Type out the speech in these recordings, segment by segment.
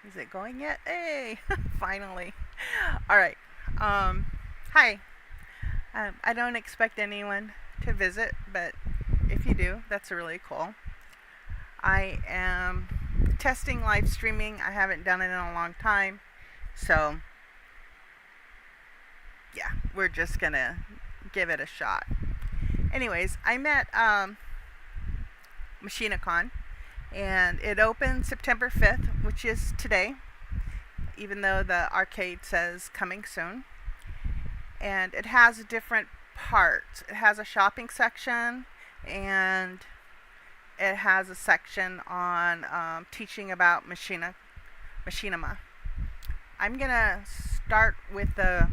Is it going yet? Hey, finally. All right. Hi. I don't expect anyone to visit, but if you do, that's really cool. I am testing live streaming. I haven't done it in a long time, so yeah, we're just gonna give it a shot. Anyways, I'm at Machinicon, and it opens September 5th, which is today, even though the arcade says coming soon. And it has different parts. It has a shopping section, and it has a section on teaching about Machinima. I'm gonna start with the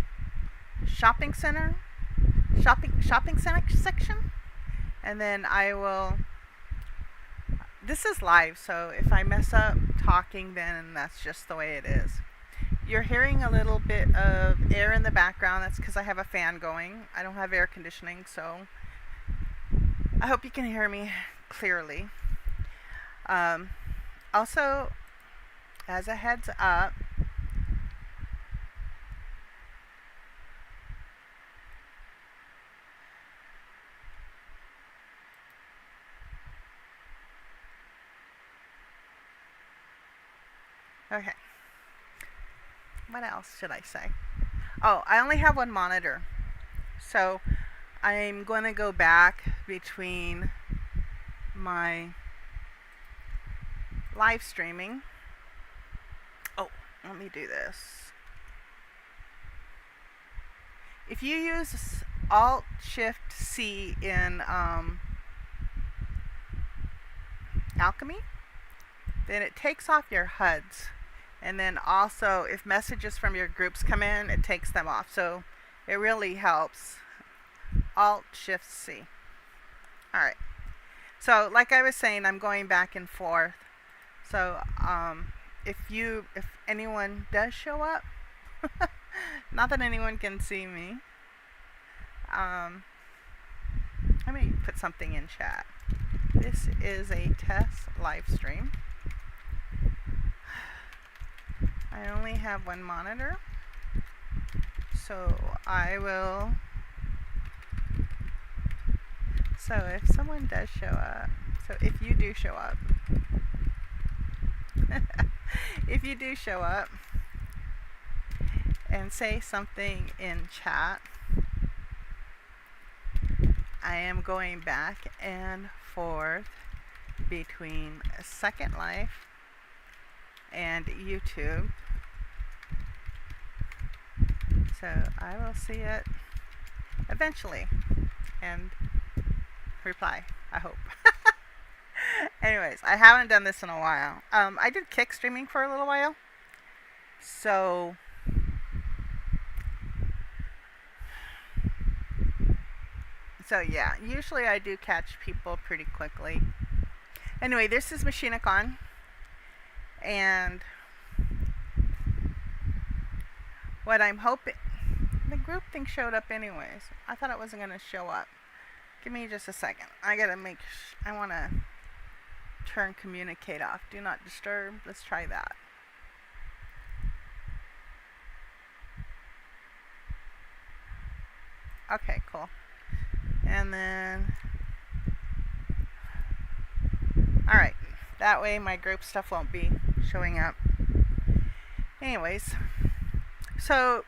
shopping center section, and then I will. This is live, so if I mess up talking, then that's just the way it is. You're hearing a little bit of air in the background. That's because I have a fan going. I don't have air conditioning, so I hope you can hear me clearly. Also, as a heads up, okay, what else should I say? Oh, I only have one monitor, so I'm going to go back between my live streaming. Oh, let me do this. If you use Alt-Shift-C in Alchemy, then it takes off your HUDs. And then also, if messages from your groups come in, it takes them off. So it really helps. Alt-Shift-C. Alright. So, like I was saying, I'm going back and forth. So, if anyone does show up, not that anyone can see me, let me put something in chat. This is a test live stream. I only have one monitor, so I will. So if someone does show up, so if you do show up, if you do show up and say something in chat, I am going back and forth between Second Life and YouTube. So I will see it eventually and reply, I hope. Anyways, I haven't done this in a while. I did kick streaming for a little while. So yeah, usually I do catch people pretty quickly. Anyway, this is Machinicon, and what I'm hoping, the group thing showed up anyways. I thought it wasn't going to show up. Give me just a second. I gotta I want to turn communicate off. Do not disturb. Let's try that. Okay, cool. And then, alright, that way my group stuff won't be showing up. Anyways, so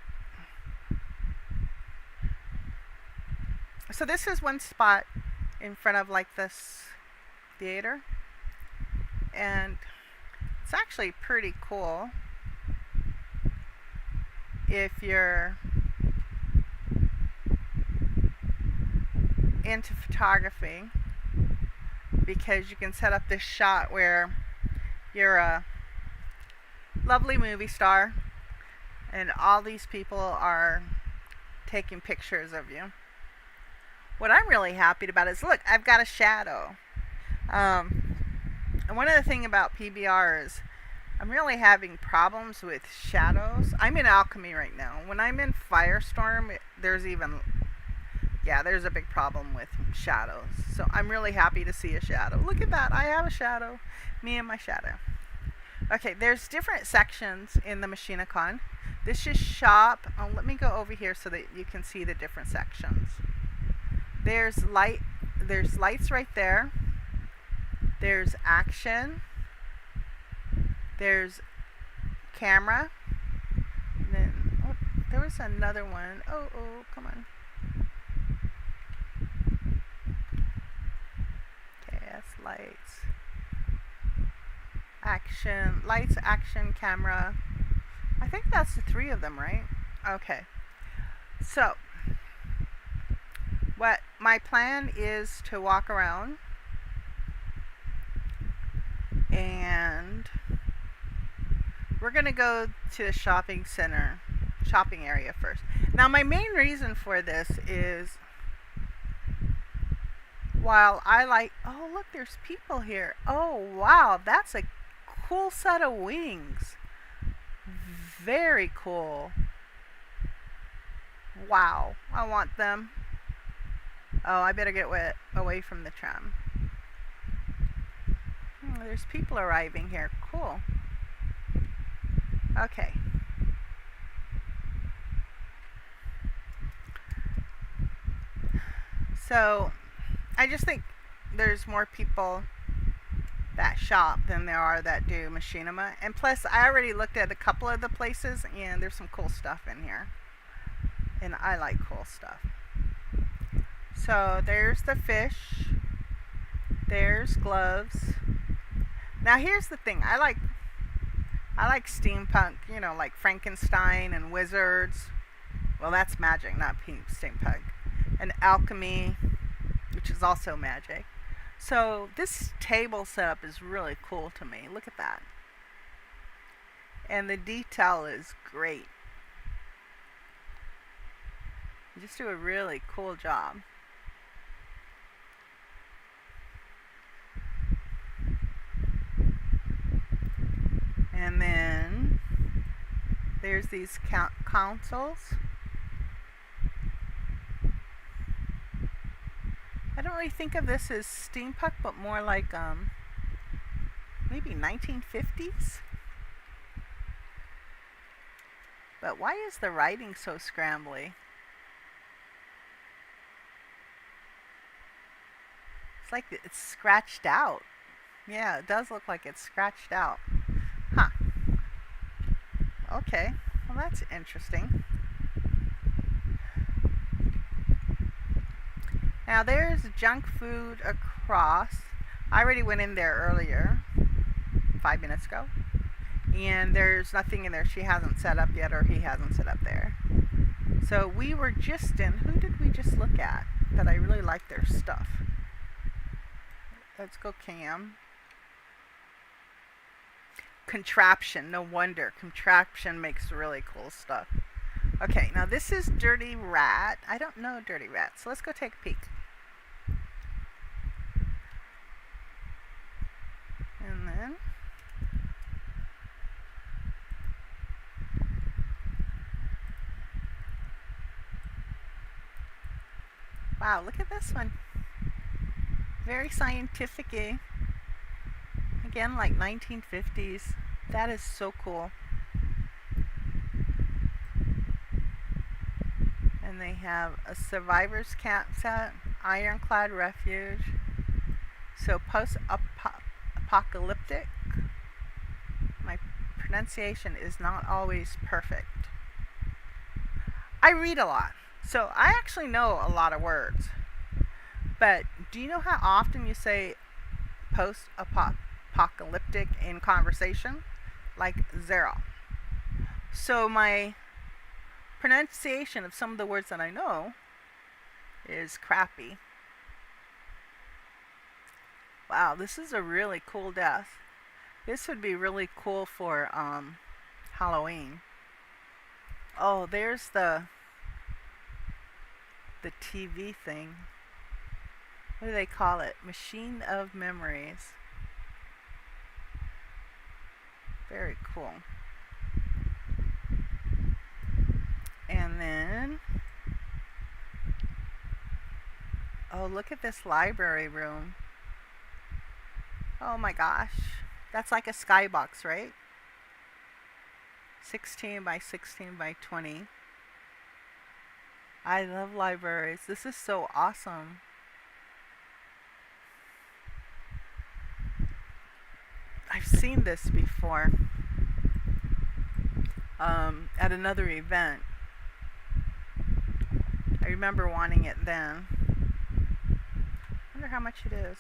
this is one spot in front of like this theater, and it's actually pretty cool if you're into photography, because you can set up this shot where you're a lovely movie star and all these people are taking pictures of you. What I'm really happy about is, look, I've got a shadow. And one of the things about PBR is I'm really having problems with shadows. I'm in Alchemy right now. When I'm in Firestorm, there's a big problem with shadows. So I'm really happy to see a shadow. Look at that. I have a shadow. Me and my shadow. Okay, there's different sections in the Machinicon. This is shop. Oh, let me go over here so that you can see the different sections. There's lights right there. There's action. There's camera. And then there was another one. Oh, come on. Okay, that's lights. Action, lights, action, camera. I think that's the 3 of them, right? Okay. So, what my plan is to walk around and we're going to go to the shopping area first. Now, my main reason for this is while I like, oh, look, there's people here. Oh, wow, that's a cool set of wings. Very cool. Wow, I want them. Oh, I better get away from the tram. There's people arriving here. Cool. Okay. So, I just think there's more people that shop than there are that do Machinima. And plus, I already looked at a couple of the places and there's some cool stuff in here. And I like cool stuff. So, there's the fish. There's gloves. Now, here's the thing. I like steampunk, you know, like Frankenstein and wizards. Well, that's magic, not steampunk. And alchemy, which is also magic. So this table setup is really cool to me. Look at that. And the detail is great. You just do a really cool job. And then there's these consoles. I don't really think of this as steampunk, but more like maybe 1950s. But why is the writing so scrambly? It's like it's scratched out. Yeah, it does look like it's scratched out. Huh. Okay, well that's interesting. Now there's junk food across. I already went in there earlier, 5 minutes ago. And there's nothing in there she hasn't set up yet or he hasn't set up there. So we were just in, who did we just look at that I really like their stuff? Let's go Cam. Contraption, no wonder. Contraption makes really cool stuff. Okay, now this is Dirty Rat. I don't know Dirty Rat, so let's go take a peek. And then wow, look at this one. Very scientific-y. Again, like 1950s. That is so cool. And they have a survivor's campsite, ironclad refuge. So post-apocalyptic. My pronunciation is not always perfect. I read a lot, so I actually know a lot of words. But do you know how often you say post-apocalyptic in conversation? Like 0. So my pronunciation of some of the words that I know is crappy. Wow, this is a really cool death. This would be really cool for Halloween. Oh, there's the TV thing. What do they call it? Machine of Memories. Very cool. And then, oh, look at this library room. Oh my gosh, That's like a skybox, right? 16 by 16 by 20. I love libraries. This is so awesome. I've seen this before at another event. I remember wanting it then. I wonder how much it is.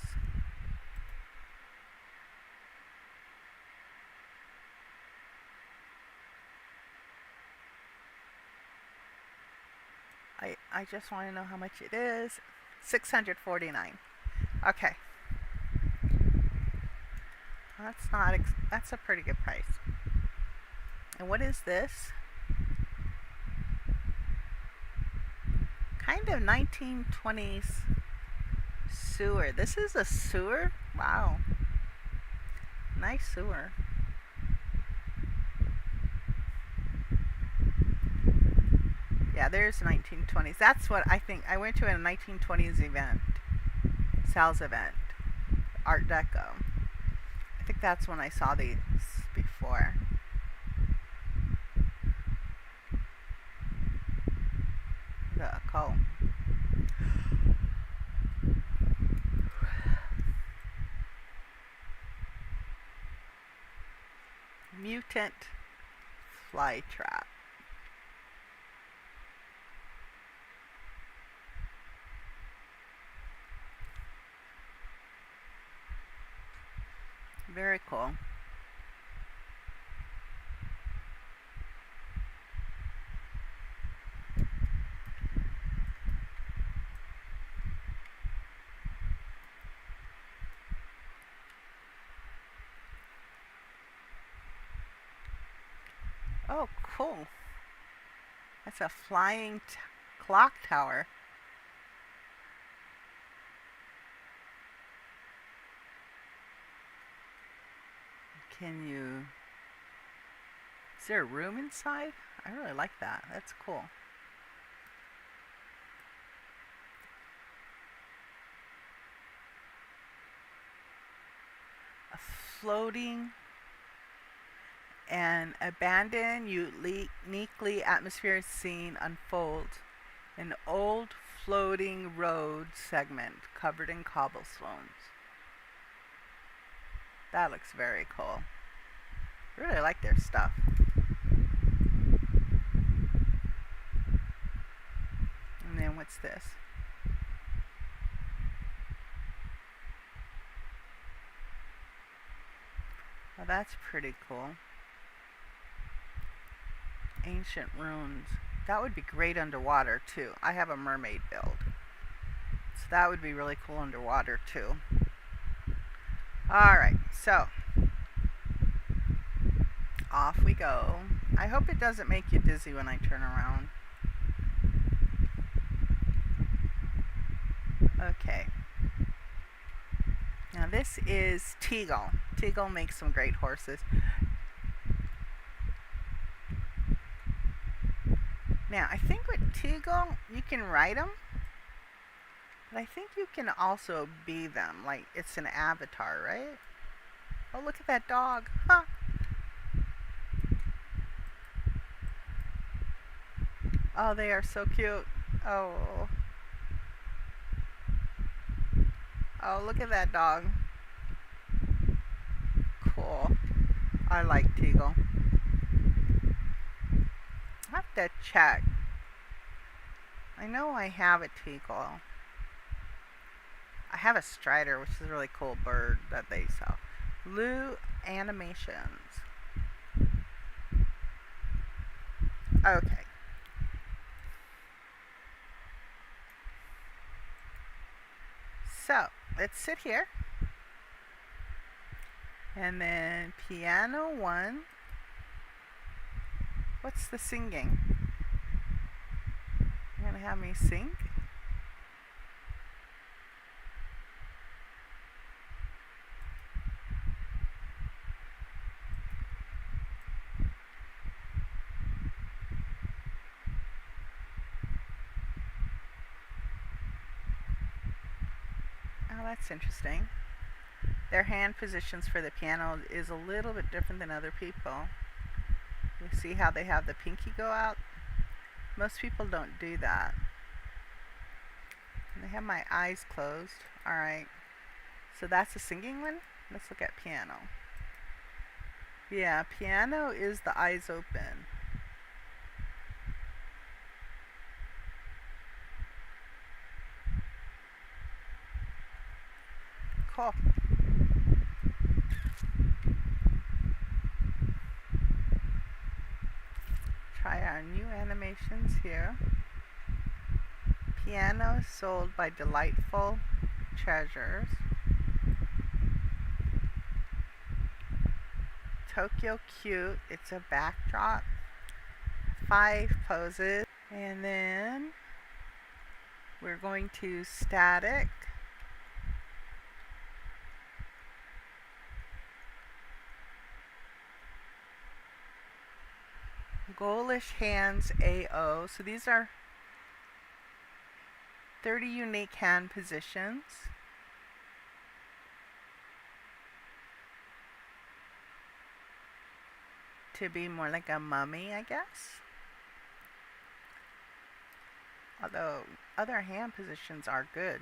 I just want to know how much it is. $649. Okay. That's a pretty good price. And what is this? Kind of 1920s sewer. This is a sewer? Wow. Nice sewer. Yeah, there's 1920s. That's what I think. I went to a 1920s event. Sal's event. Art Deco. I think that's when I saw these before. Cool. Mutant fly trap. Very cool. Oh, cool. That's a flying clock tower. Can you... Is there a room inside? I really like that. That's cool. A floating and abandoned, uniquely atmospheric scene unfolds. An old floating road segment covered in cobblestones. That looks very cool. Really like their stuff. And then what's this? Well, that's pretty cool. Ancient ruins. That would be great underwater too. I have a mermaid build, so that would be really cool underwater too. Alright, so off we go. I hope it doesn't make you dizzy when I turn around. Okay. Now this is Teagle. Teagle makes some great horses. Now, I think with Teagle, you can ride them, but I think you can also be them. Like, it's an avatar, right? Oh, look at that dog. Huh. Oh, they are so cute. Oh. Oh, look at that dog. Cool. I like Teagle. I have to check. I know I have a Teagle. I have a Strider, which is a really cool bird that they sell. Blue Animations. Okay. So, let's sit here. And then piano 1. What's the singing? You're gonna have me sing? Oh, that's interesting. their hand positions for the piano is a little bit different than other people. You see how they have the pinky go out? Most people don't do that. And I have my eyes closed. Alright. So that's the singing one. Let's look at piano. Yeah, piano is the eyes open. Cool. Try our new animations here. Piano sold by Delightful Treasures. Tokyo Cute, it's a backdrop. 5 poses. And then we're going to static. Ghoulish hands AO. So these are 30 unique hand positions. To be more like a mummy, I guess. Although other hand positions are good.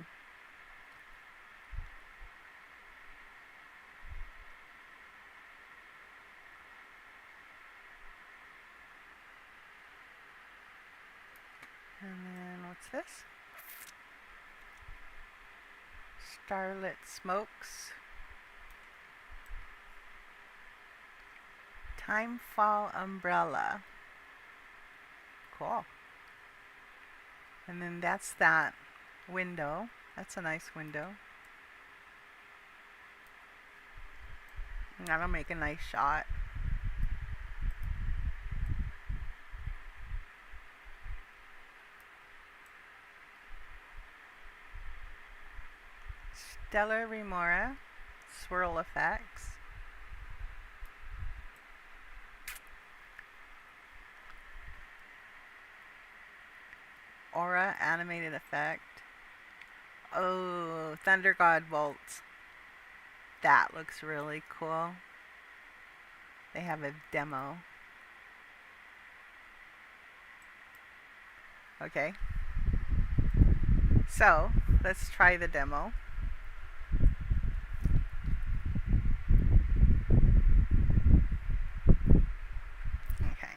And then what's this? Starlit Smokes. Timefall Umbrella. Cool. And then that's that window. That's a nice window. And that'll make a nice shot. Stellar Remora. Swirl effects. Aura animated effect. Oh, Thunder God Bolts. That looks really cool. They have a demo. Okay. So, let's try the demo. Okay.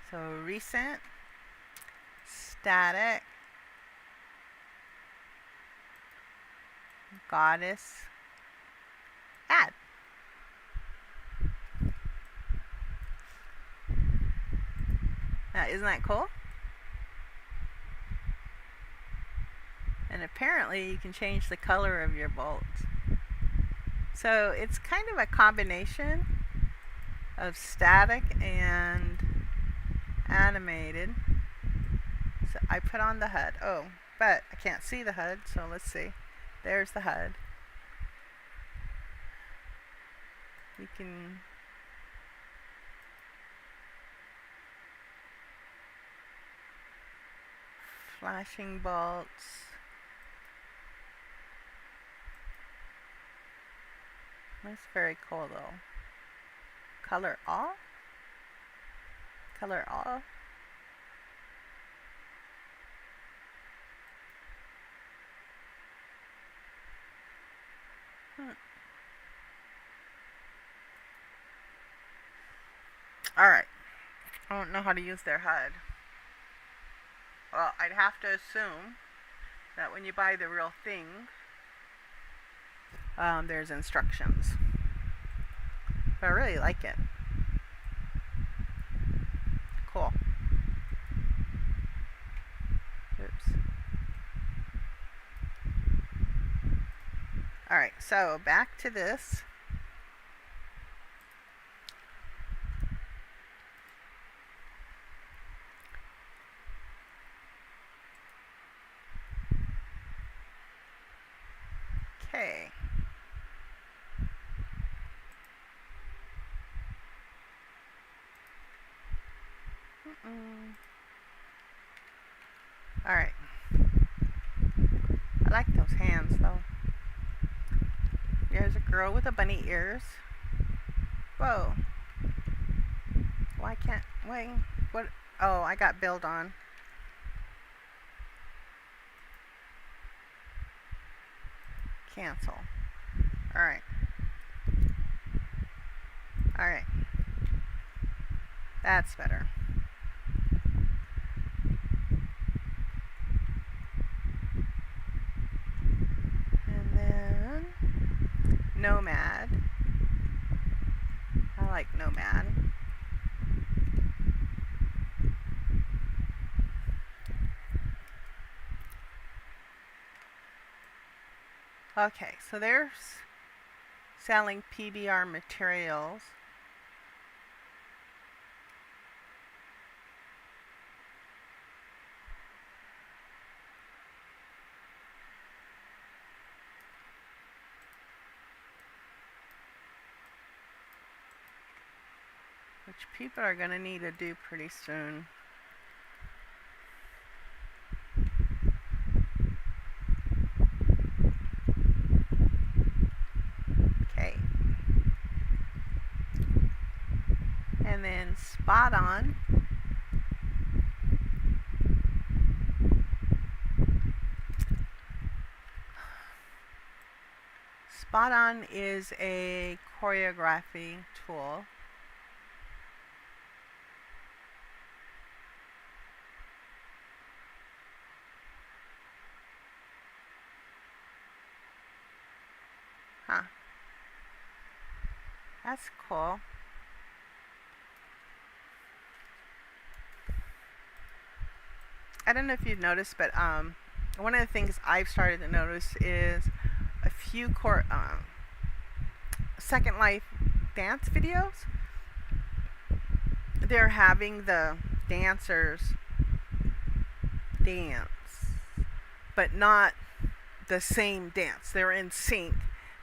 So, recent. Static, Goddess, add. Now, isn't that cool? And apparently you can change the color of your bolts. So it's kind of a combination of static and animated. So I put on the HUD. Oh, but I can't see the HUD, so let's see. There's the HUD. You can flashing bolts. That's very cool though. Color all? Color all? Alright. I don't know how to use their HUD. Well, I'd have to assume that when you buy the real thing, there's instructions. But I really like it. Cool. Oops. Alright, so back to this. Okay. Alright. I like those hands though. There's a girl with a bunny ears. Whoa. Why can't, wait, what? Oh, I got build on. Cancel. Alright. Alright. That's better. And then Nomad. I like Nomad. Okay, so they're selling PBR materials. Which people are going to need to do pretty soon. Okay. And then Spot On. Spot On is a choreography tool. Huh. That's cool. I don't know if you've noticed, but one of the things I've started to notice is a few Second Life dance videos. They're having the dancers dance, but not the same dance. They're in sync,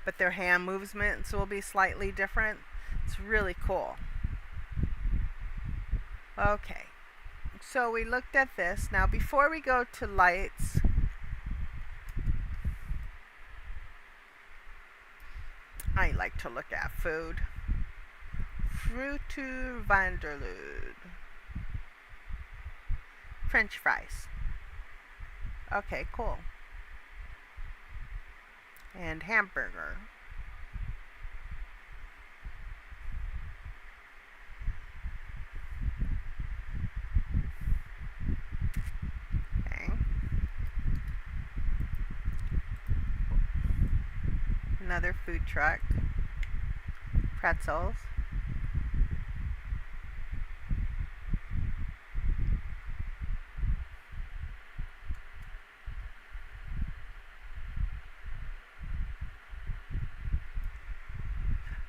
but their hand movements will be slightly different. It's really cool. Okay, so we looked at this. Now before we go to lights, I like to look at food. Frutu Vanderlood. French fries. Okay, cool. And hamburger. Okay. Another food truck. Pretzels.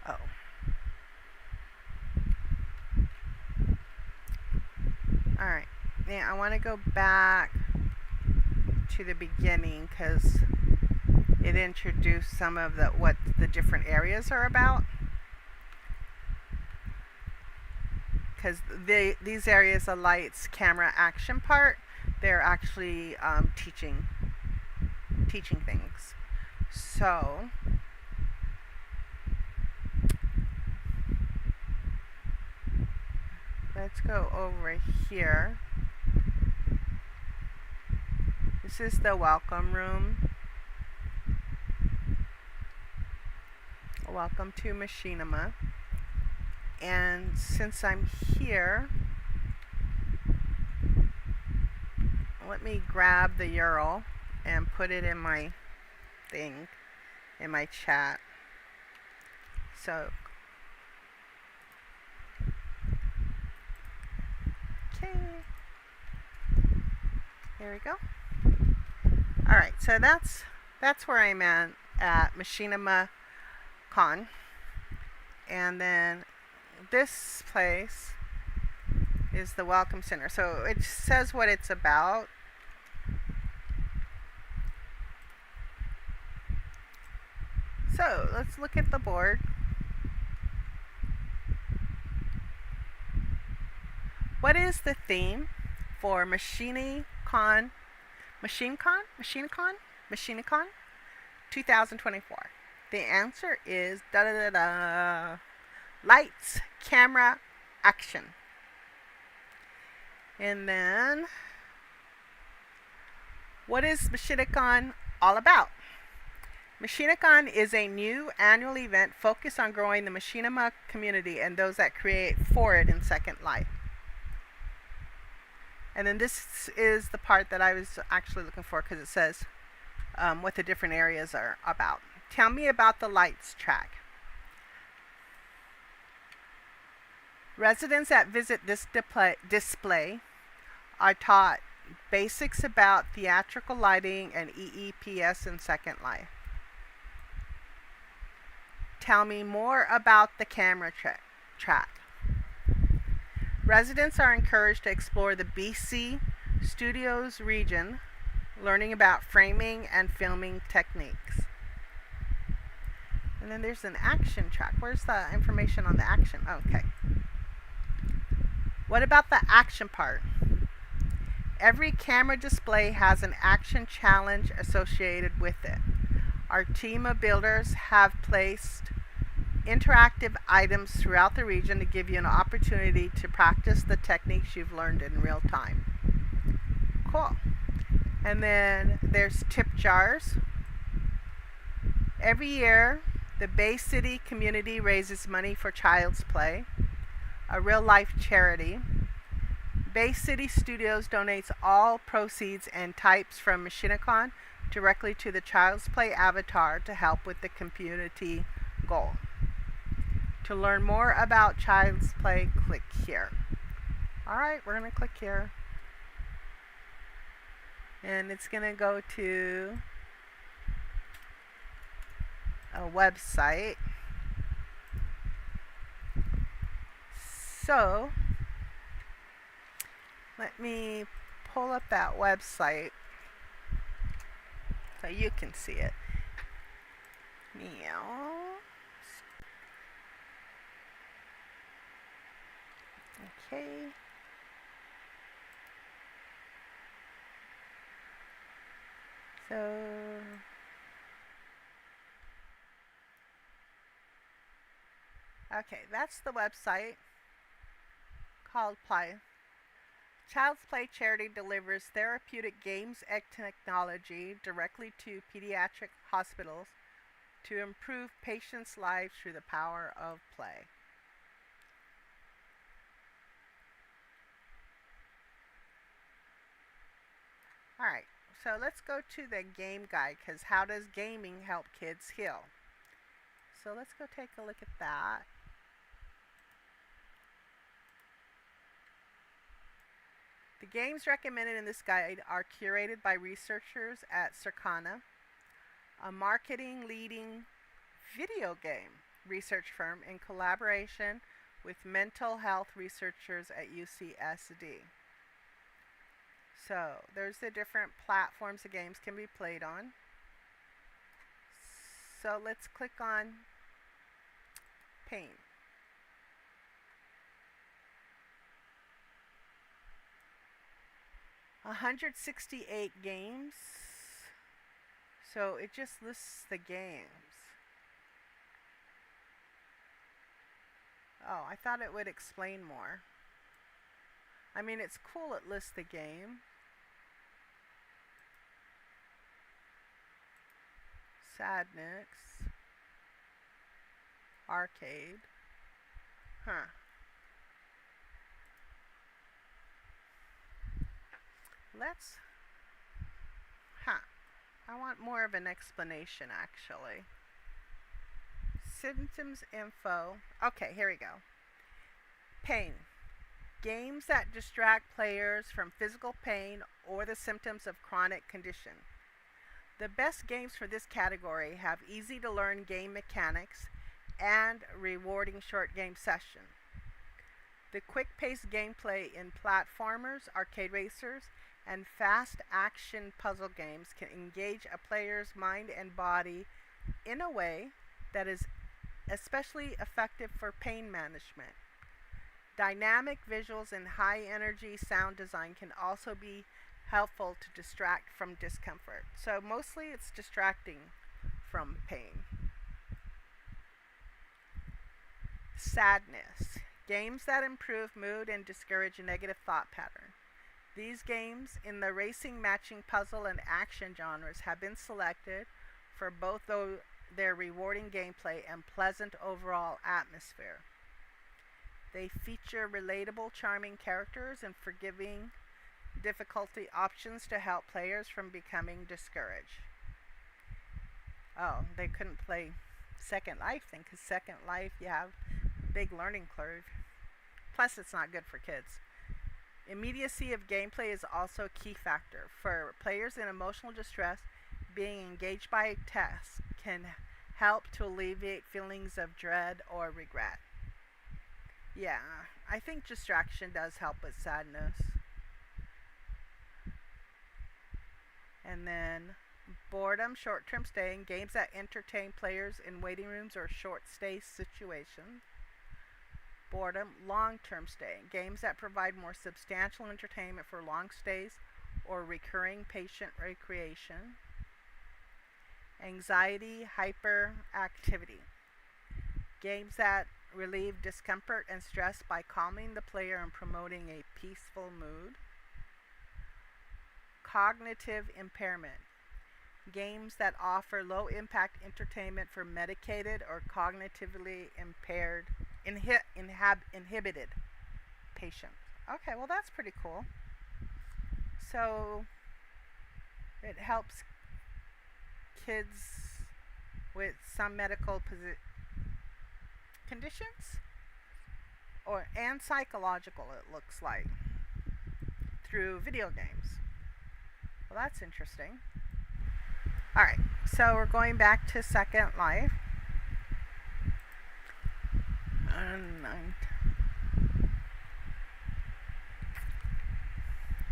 Oh. Alright. Now I want to go back to the beginning because it introduced some of what the different areas are about. Because these areas of lights, camera, action part, they're actually teaching things. So let's go over here. This is the welcome room. Welcome to Machinima. And since I'm here, let me grab the URL and put it in my thing, in my chat. So, okay, here we go. Alright, so that's where I'm at Machinima Con. And then this place is the Welcome Center. So it says what it's about. So let's look at the board. What is the theme for Machinicon 2024? The answer is da da da da. Lights, camera, action. And then, what is Machinicon all about? Machinicon is a new annual event focused on growing the Machinima community and those that create for it in Second Life. And then this is the part that I was actually looking for because it says what the different areas are about. Tell me about the lights track. Residents that visit this display are taught basics about theatrical lighting and EEPS in Second Life. Tell me more about the camera track. Residents are encouraged to explore the BC Studios region, learning about framing and filming techniques. And then there's an action track. Where's the information on the action? Oh, okay. What about the action part? Every camera display has an action challenge associated with it. Our team of builders have placed interactive items throughout the region to give you an opportunity to practice the techniques you've learned in real time. Cool. And then there's tip jars. Every year, the Bay City community raises money for Child's Play, a real-life charity. Bay City Studios donates all proceeds and types from Machinicon directly to the Child's Play avatar to help with the community goal. To learn more about Child's Play, click here. Alright, we're going to click here. And it's going to go to a website. So, let me pull up that website so you can see it. Meow. Okay. So, okay, that's the website called Play. Child's Play Charity delivers therapeutic games and technology directly to pediatric hospitals to improve patients' lives through the power of play. Alright, so let's go to the game guide, because how does gaming help kids heal? So let's go take a look at that. The games recommended in this guide are curated by researchers at Circana, a marketing leading video game research firm in collaboration with mental health researchers at UCSD. So there's the different platforms the games can be played on. So let's click on Pain. $168 games. So it just lists the games. Oh, I thought it would explain more. I mean, it's cool it lists the game. Sadness. Arcade. Huh. I want more of an explanation, actually. Symptoms info. Okay, here we go. Pain. Games that distract players from physical pain or the symptoms of chronic condition. The best games for this category have easy to learn game mechanics and rewarding short game session. The quick-paced gameplay in platformers, arcade racers, and fast action puzzle games can engage a player's mind and body in a way that is especially effective for pain management. Dynamic visuals and high energy sound design can also be helpful to distract from discomfort. So mostly it's distracting from pain. Sadness. Games that improve mood and discourage a negative thought pattern. These games in the racing, matching, puzzle, and action genres have been selected for both their rewarding gameplay and pleasant overall atmosphere. They feature relatable, charming characters and forgiving difficulty options to help players from becoming discouraged. Oh, they couldn't play Second Life then, because Second Life, you have a big learning curve. Plus, it's not good for kids. Immediacy of gameplay is also a key factor. For players in emotional distress, being engaged by a task can help to alleviate feelings of dread or regret. Yeah, I think distraction does help with sadness. And then boredom, short-term staying, games that entertain players in waiting rooms or short stay situations. Boredom, long-term staying, games that provide more substantial entertainment for long stays or recurring patient recreation. Anxiety, hyperactivity, games that relieve discomfort and stress by calming the player and promoting a peaceful mood. Cognitive impairment, games that offer low-impact entertainment for medicated or cognitively impaired, inhibited patients. Okay, well that's pretty cool. So it helps kids with some medical conditions and psychological, it looks like, through video games. Well, that's interesting. Alright, so we're going back to Second Life.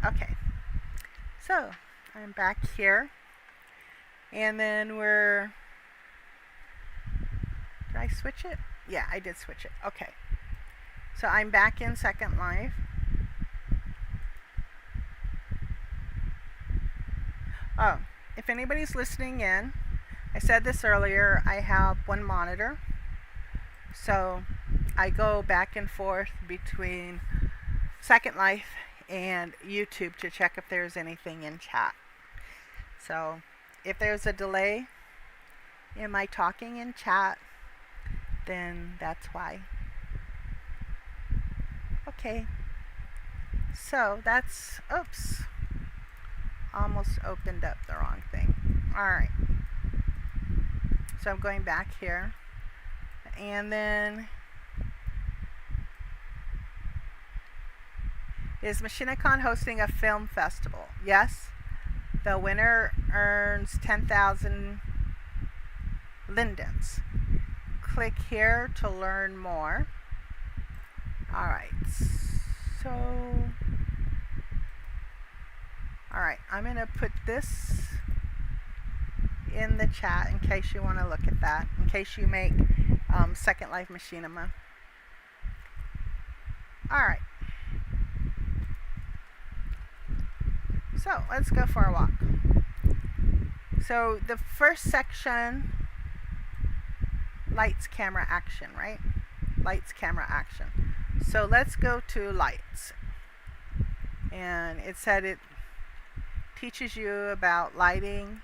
Okay, so I'm back here, and then did I switch it? Yeah, I did switch it. Okay, so I'm back in Second Life. Oh, if anybody's listening in, I said this earlier, I have one monitor. So I go back and forth between Second Life and YouTube to check if there's anything in chat. So if there's a delay in my talking in chat, then that's why. Okay. So that's, oops. Almost opened up the wrong thing. Alright. So I'm going back here. And then, is Machinicon hosting a film festival? Yes. The winner earns 10,000 lindens. Click here to learn more. Alright. So, alright, I'm going to put this in the chat in case you want to look at that, in case you make Second Life Machinima. Alright. So, let's go for a walk. So, the first section, lights, camera, action, right? Lights, camera, action. So, let's go to lights. And it said it teaches you about lighting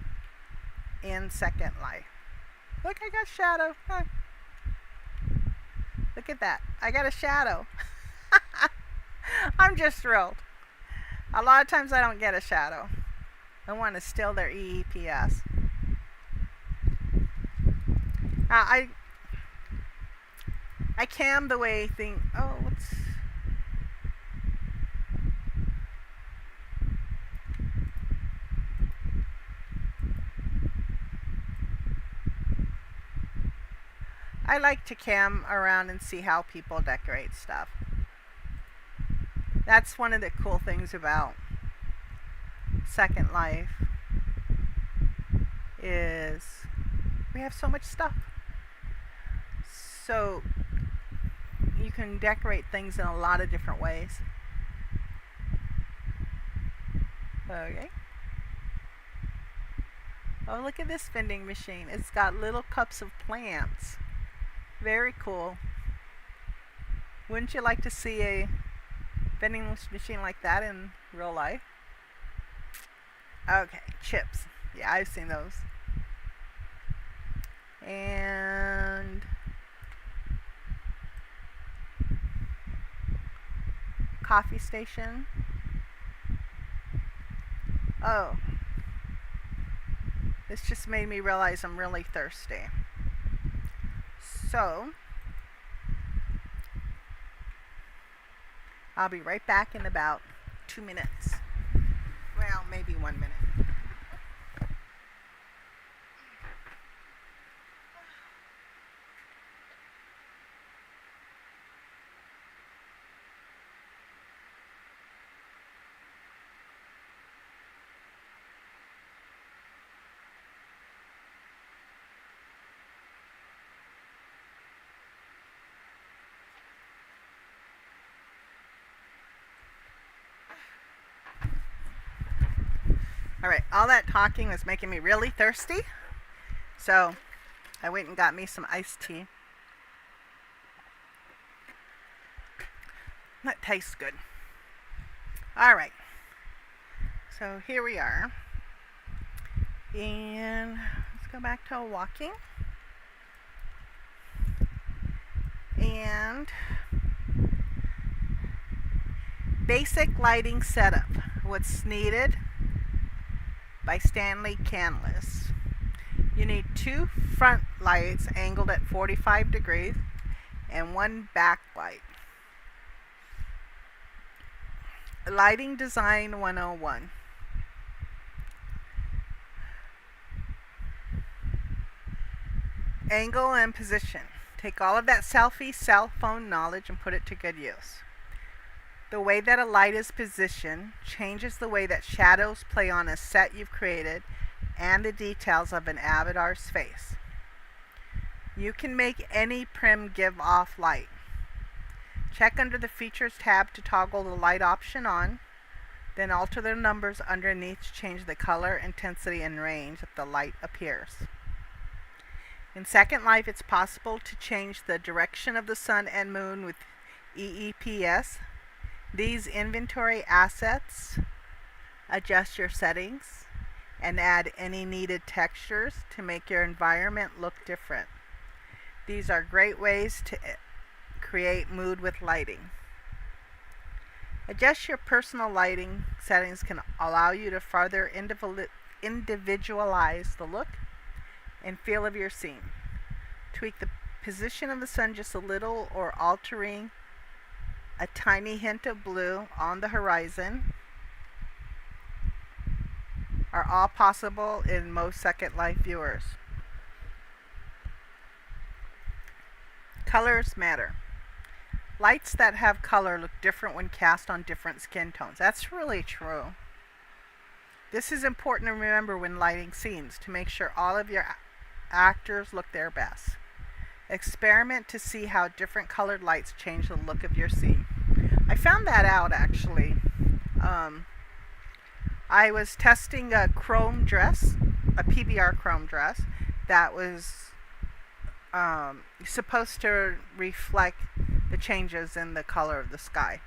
in Second Life. Look, I got shadow. Huh. Look at that. I got a shadow. I'm just thrilled. A lot of times I don't get a shadow. I want to steal their EEPS. I cam the way thing. Oh, what's... I like to cam around and see how people decorate stuff. That's one of the cool things about Second Life, is we have so much stuff. So you can decorate things in a lot of different ways. Okay. Oh, look at this vending machine. It's got little cups of plants. Very cool. Wouldn't you like to see a vending machine like that in real life? Okay, chips. Yeah, I've seen those. And coffee station. Oh, this just made me realize I'm really thirsty. So, I'll be right back in about 2 minutes. Well, maybe 1 minute. Alright, all that talking was making me really thirsty. So, I went and got me some iced tea. That tastes good. Alright, so here we are. And let's go back to walking. And basic lighting setup. What's needed by Stanley Canlis. You need 2 front lights angled at 45 degrees and 1 back light. Lighting Design 101. Angle and position. Take all of that selfie cell phone knowledge and put it to good use. The way that a light is positioned changes the way that shadows play on a set you've created and the details of an avatar's face. You can make any prim give off light. Check under the Features tab to toggle the light option on, then alter the numbers underneath to change the color, intensity, and range that the light appears. In Second Life, it's possible to change the direction of the sun and moon with EEPS. These inventory assets adjust your settings and add any needed textures to make your environment look different. These are great ways to create mood with lighting. Adjust your personal lighting settings can allow you to further individualize the look and feel of your scene. Tweak the position of the sun just a little or altering a tiny hint of blue on the horizon are all possible in most Second Life viewers. Colors matter. Lights that have color look different when cast on different skin tones. That's really true. This is important to remember when lighting scenes to make sure all of your actors look their best. Experiment to see how different colored lights change the look of your scene. I found that out actually. I was testing a chrome dress, a PBR chrome dress that was supposed to reflect the changes in the color of the sky.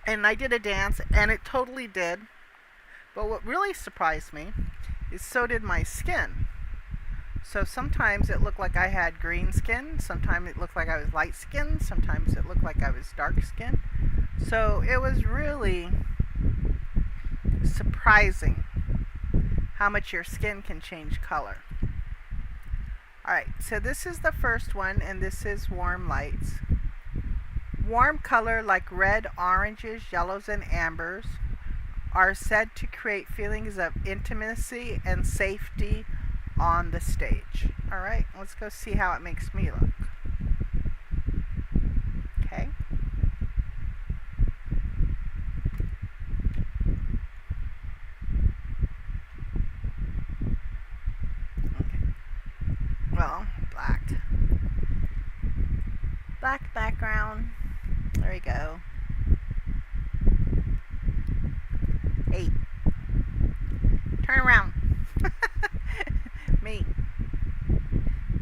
And I did a dance and it totally did. But what really surprised me is so did my skin. So sometimes it looked like I had green skin, sometimes it looked like I was light skinned, sometimes it looked like I was dark skinned. So it was really surprising how much your skin can change color. Alright, so this is the first one, and this is warm lights. Warm color like red, oranges, yellows, and ambers are said to create feelings of intimacy and safety on the stage. Alright, let's go see how it makes me look. Okay. Well, black. Black background. There we go. 8. Turn around. Me.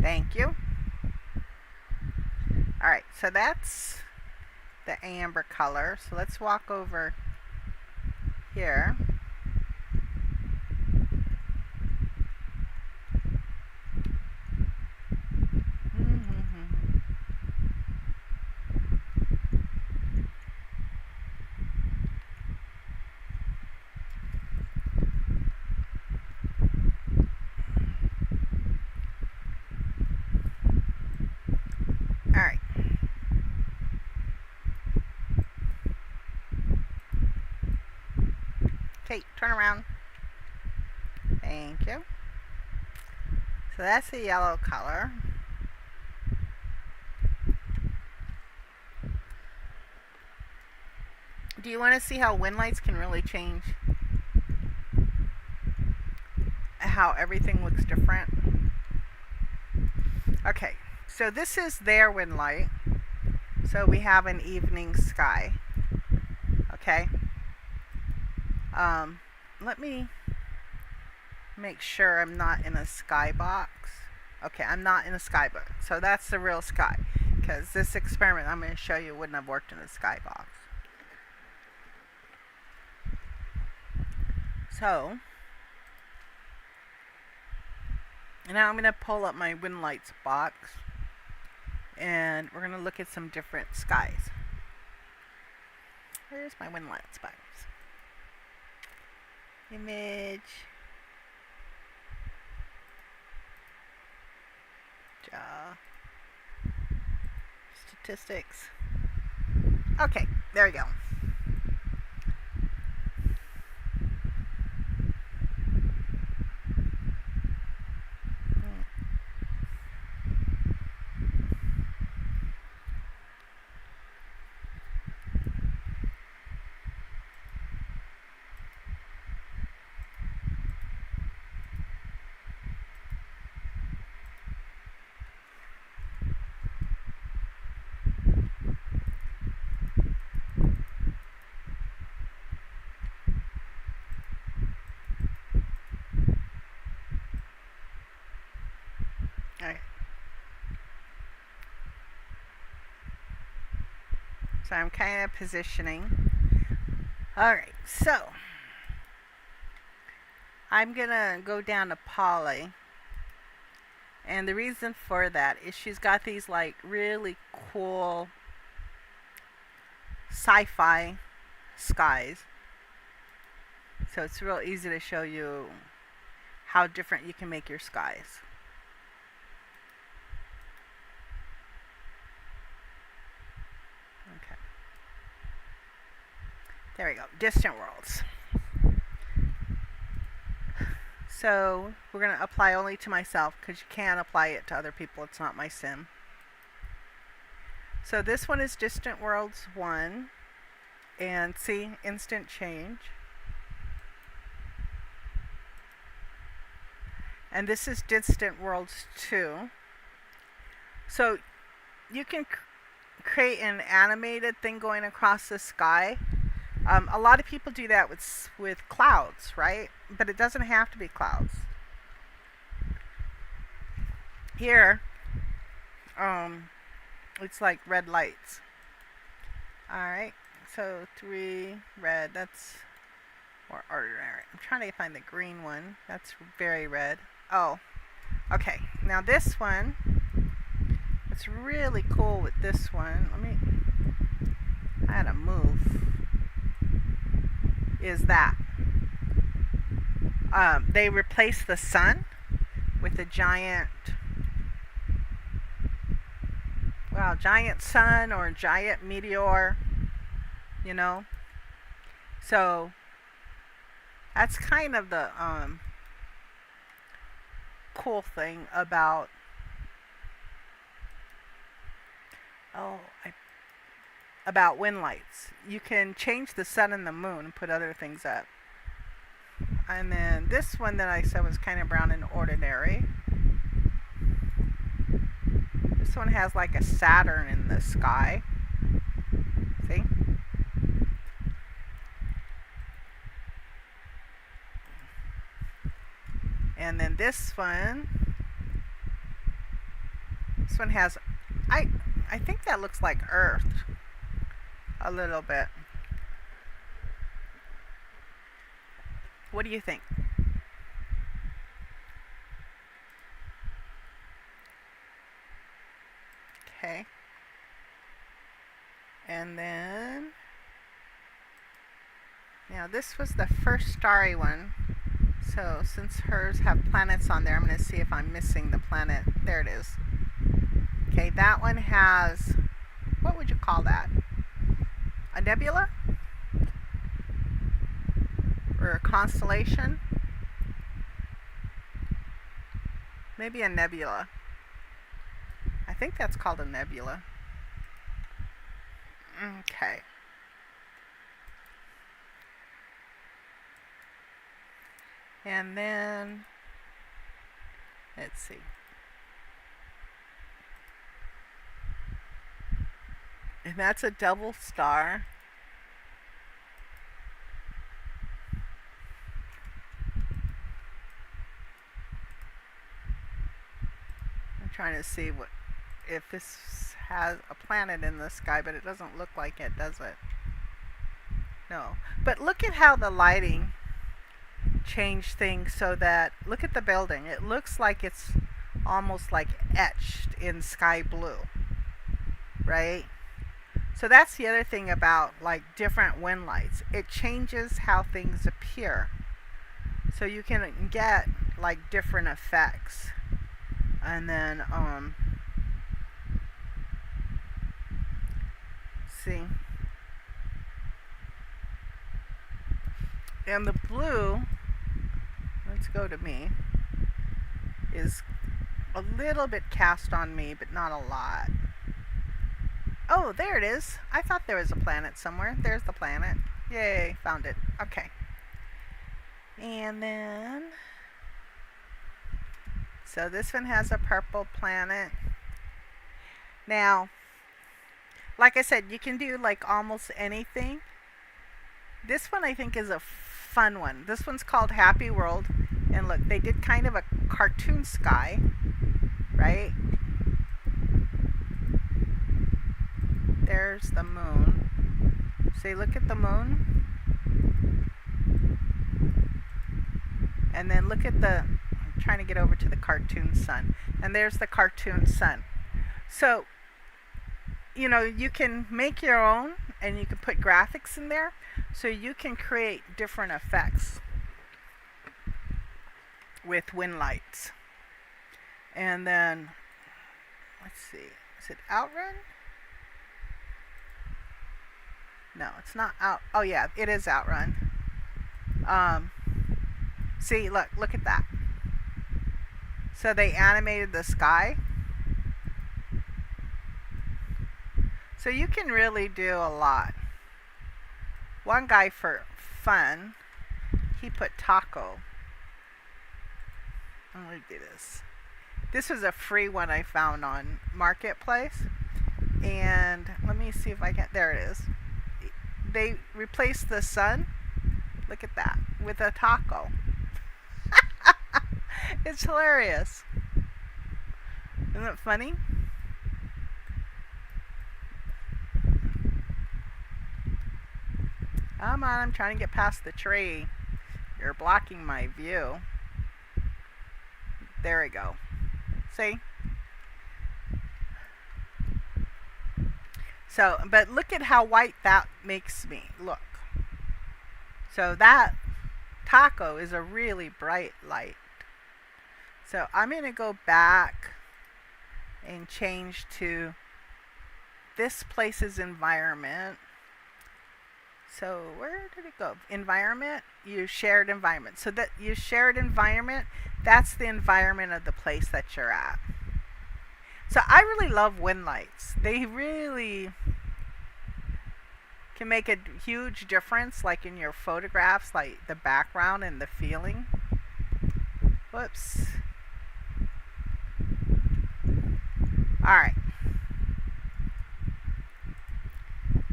Thank you. Alright. Alright, so that's the amber color. So let's walk over here. Alright. Okay, turn around. Thank you. So that's the yellow color. Do you want to see how wind lights can really change? How everything looks different? Okay, so this is their wind light. So we have an evening sky. Okay. Let me make sure I'm not in a skybox. Okay, I'm not in a skybox. So that's the real sky. Because this experiment I'm going to show you wouldn't have worked in a skybox. So, now I'm going to pull up my wind lights box. And we're going to look at some different skies. Where's my wind lights box? Image. Statistics. Okay, there we go. Alright. So I'm kind of positioning. Alright, so I'm gonna go down to Polly. And the reason for that is she's got these like really cool sci-fi skies. So it's real easy to show you how different you can make your skies. Okay. There we go. Distant worlds. So we're going to apply only to myself because you can't apply it to other people. It's not my sim. So this one is Distant Worlds 1. And see, instant change. And this is Distant Worlds 2. So you can create an animated thing going across the sky. A lot of people do that with clouds, right? But it doesn't have to be clouds. Here, it's like red lights. Alright, so 3 red, that's more ordinary. I'm trying to find the green one. That's very red. Oh, okay. Now this one, what's really cool with this one, I had to move, is that they replace the sun with a giant sun or giant meteor, you know. So that's kind of the cool thing about about wind lights. You can change the sun and the moon and put other things up. And then this one that I said was kind of brown and ordinary. This one has like a Saturn in the sky. See? And then this one has, I think that looks like Earth a little bit. What do you think? Okay. And then, now this was the first starry one. So since hers have planets on there, I'm going to see if I'm missing the planet. There it is. Okay, that one has, what would you call that? A nebula? Or a constellation? Maybe a nebula. I think that's called a nebula. Okay. And then, let's see. And that's a double star. I'm trying to see what if this has a planet in the sky, but it doesn't look like it, does it? No. But look at how the lighting changed things so that, look at the building. It looks like it's almost like etched in sky blue, right? So that's the other thing about like different wind lights. It changes how things appear. So you can get like different effects. And then, see. And the blue, let's go to me, is a little bit cast on me, but not a lot. Oh, there it is. I thought there was a planet somewhere. There's the planet. Yay, found it. Okay. And then, so this one has a purple planet. Now, like I said, you can do like almost anything. This one I think is a fun one. This one's called Happy World. And look, they did kind of a cartoon sky, right? There's the moon. See, look at the moon. And then look at the, I'm trying to get over to the cartoon sun. And there's the cartoon sun. So, you know, you can make your own and you can put graphics in there. So you can create different effects with wind lights. And then, let's see, is it Outrun? No, it's not out. Oh yeah, it is Outrun. See, look at that. So they animated the sky. So you can really do a lot. One guy for fun, he put taco. I'm going to do this. This was a free one I found on Marketplace. And let me see if I can, there it is. They replaced the sun, look at that, with a taco. It's hilarious. Isn't it funny? Come on, I'm trying to get past the tree. You're blocking my view. There we go. See? So, but look at how white that makes me look. So that taco is a really bright light. So I'm going to go back and change to this place's environment. So where did it go? Environment, you shared environment. So that you shared environment, that's the environment of the place that you're at. So I really love wind lights. They really can make a huge difference, like in your photographs, like the background and the feeling. Whoops. All right.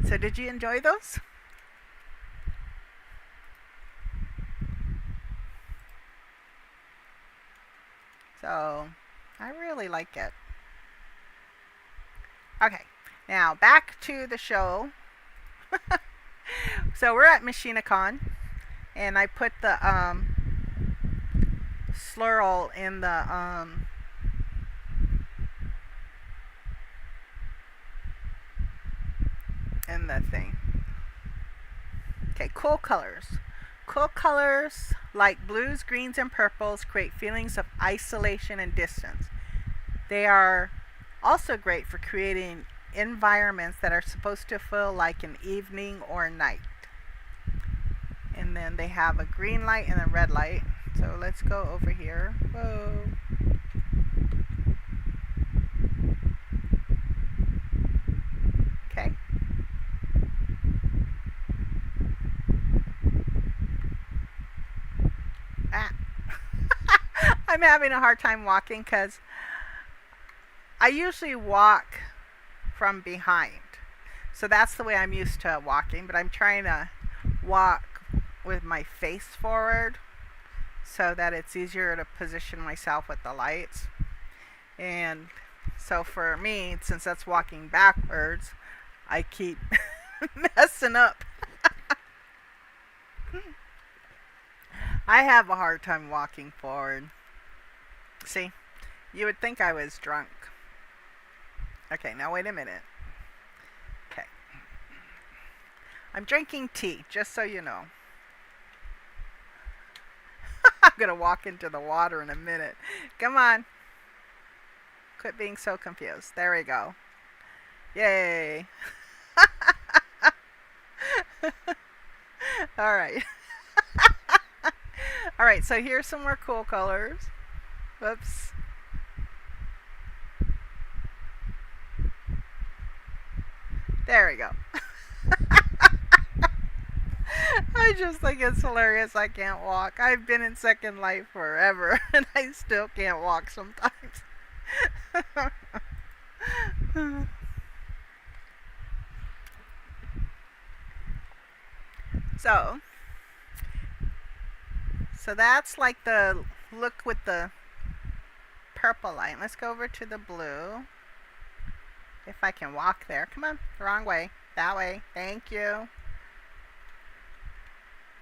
So did you enjoy those? So I really like it. Okay, now back to the show. So we're at Machinicon, and I put the slurl in the thing. Okay, cool colors. Cool colors like blues, greens, and purples create feelings of isolation and distance. They are also great for creating environments that are supposed to feel like an evening or night. And then they have a green light and a red light. So let's go over here. Whoa. Okay. Ah. I'm having a hard time walking because I usually walk from behind. So that's the way I'm used to walking, but I'm trying to walk with my face forward so that it's easier to position myself with the lights. And so for me, since that's walking backwards, I keep messing up. I have a hard time walking forward. See, you would think I was drunk. Okay, now wait a minute. Okay. I'm drinking tea, just so you know. I'm going to walk into the water in a minute. Come on. Quit being so confused. There we go. Yay. All right. All right, so here's some more cool colors. Whoops. There we go. I just think it's hilarious I can't walk. I've been in Second Life forever and I still can't walk sometimes. So that's like the look with the purple light. Let's go over to the blue. If I can walk there. Come on, the wrong way. That way. Thank you.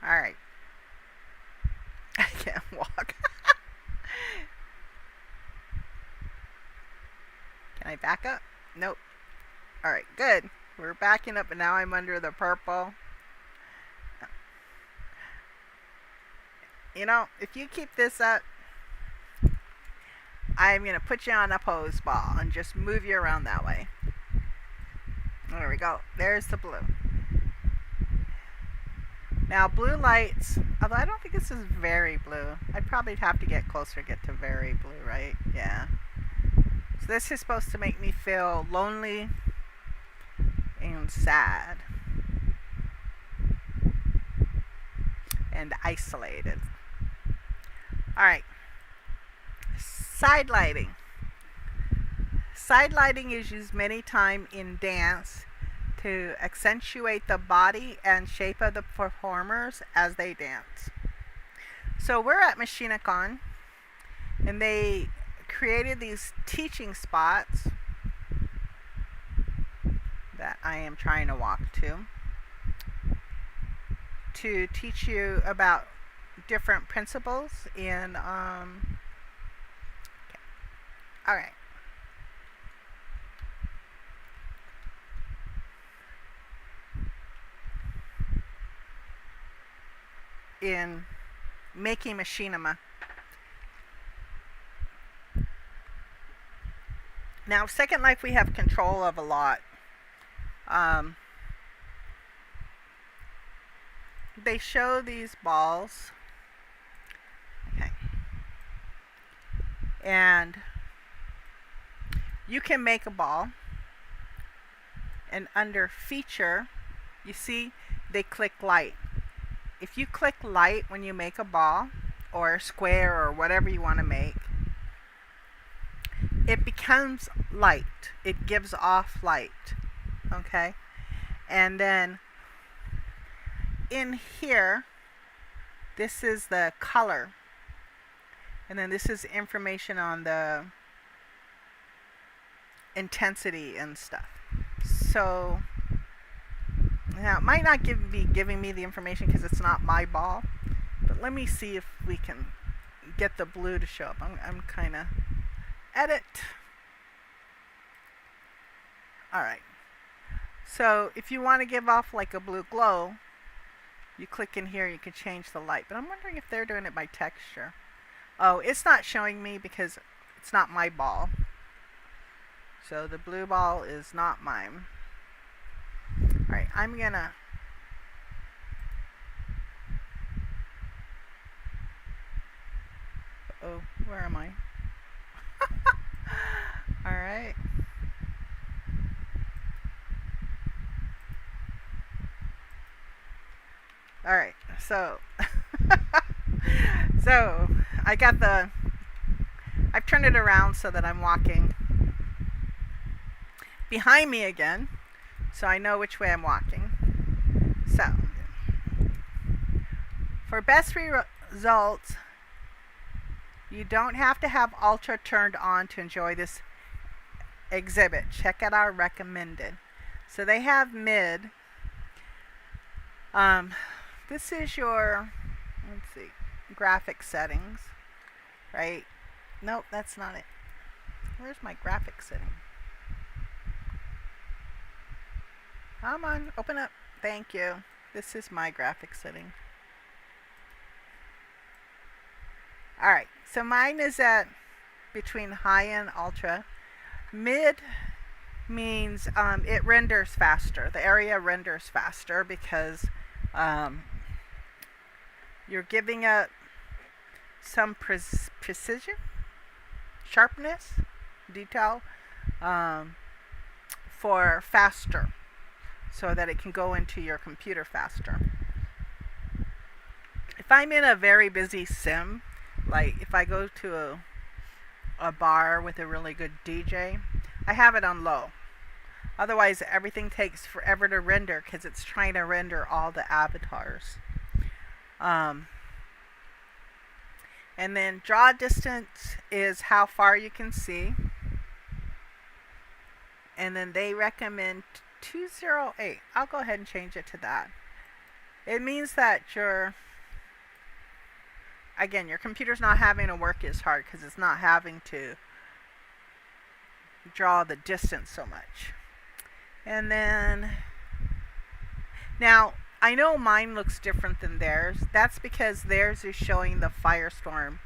Alright. I can't walk. Can I back up? Nope. Alright, good. We're backing up and now I'm under the purple. You know, if you keep this up, I'm going to put you on a pose ball and just move you around that way. There we go. There's the blue. Now, blue lights, although I don't think this is very blue. I'd probably have to get closer to get to very blue, right? Yeah. So this is supposed to make me feel lonely and sad and isolated. All right. Side lighting. Side lighting is used many times in dance to accentuate the body and shape of the performers as they dance. So we're at Machinicon, and they created these teaching spots that I am trying to walk to teach you about different principles in okay. All right. In making Machinima. Now, Second Life we have control of a lot. They show these balls. Okay. And you can make a ball. And under feature, you see they click light. If you click light when you make a ball or a square or whatever you want to make, it becomes light. It gives off light. Okay? And then in here, this is the color. And then this is information on the intensity and stuff. So now it might not be giving me the information because it's not my ball, but let me see if we can get the blue to show up. I'm kind of edit. Alright, so if you want to give off like a blue glow, you click in here, you can change the light, but I'm wondering if they're doing it by texture. Oh, it's not showing me because it's not my ball. So the blue ball is not mine. Alright, I'm gonna oh, where am I? Alright. Alright, so so I've turned it around so that I'm walking behind me again, so I know which way I'm walking. So for best results, you don't have to have ultra turned on to enjoy this exhibit. Check out our recommended. So they have mid. This is your, let's see, graphic settings, right? Nope, that's not it. Where's my graphic setting? Come on, open up. Thank you. This is my graphic setting. Alright, so mine is at between high and ultra. Mid means it renders faster. The area renders faster because you're giving it some precision, sharpness, detail for faster, so that it can go into your computer faster. If I'm in a very busy sim, like if I go to a bar with a really good DJ, I have it on low. Otherwise, everything takes forever to render because it's trying to render all the avatars. And then draw distance is how far you can see. And then they recommend 208. I'll go ahead and change it to that. It means that your computer's not having to work as hard because it's not having to draw the distance so much. And then now I know mine looks different than theirs. That's because theirs is showing the Firestorm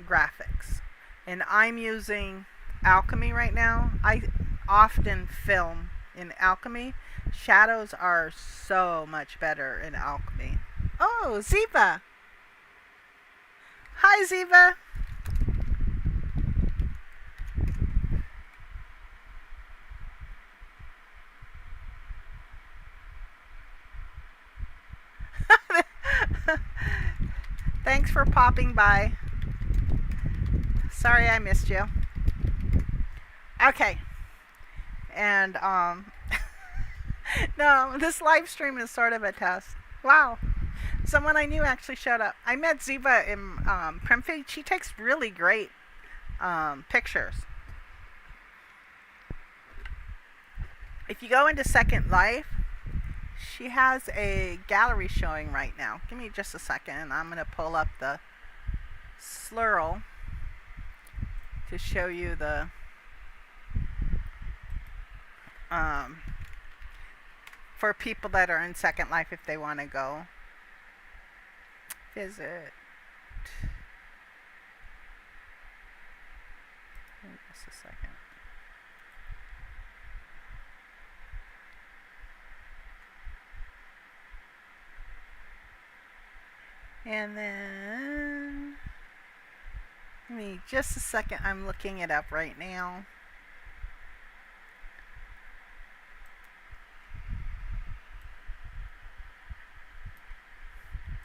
graphics, and I'm using Alchemy right now. I often film in Alchemy. Shadows are so much better in Alchemy. Oh, Ziva! Hi, Ziva! Thanks for popping by. Sorry I missed you. Okay. And no, this live stream is sort of a test. Wow. Someone I knew actually showed up. I met Ziva in Primfig. She takes really great pictures. If you go into Second Life, she has a gallery showing right now. Give me just a second. I'm going to pull up the slurl to show you the for people that are in Second Life if they want to go visit. Just a second. And then, give me just a second. I'm looking it up right now.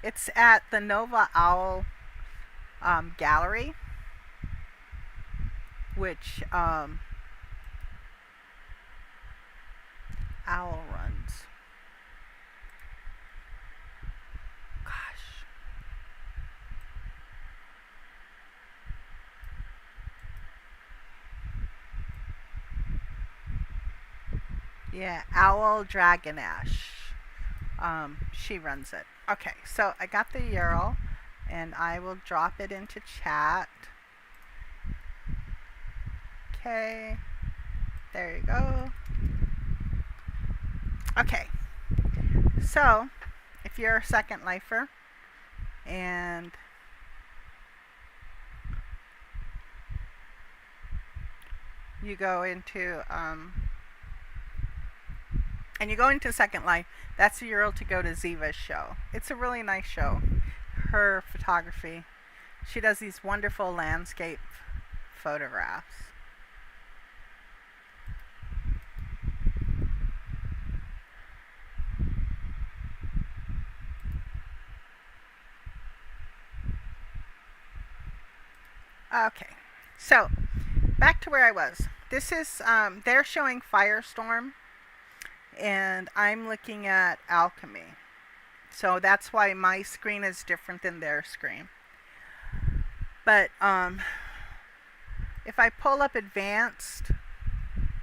It's at the Nova Owl gallery, which Owl runs. Gosh. Yeah, Owl Dragon Ash. She runs it. Okay, so I got the URL and I will drop it into chat. Okay, there you go. Okay, so if you're a Second Lifer and you go into Second Life, that's the URL to go to Ziva's show. It's a really nice show. Her photography, she does these wonderful landscape photographs. Okay, so back to where I was. This is, they're showing Firestorm, and I'm looking at Alchemy. So that's why my screen is different than their screen. But if I pull up Advanced,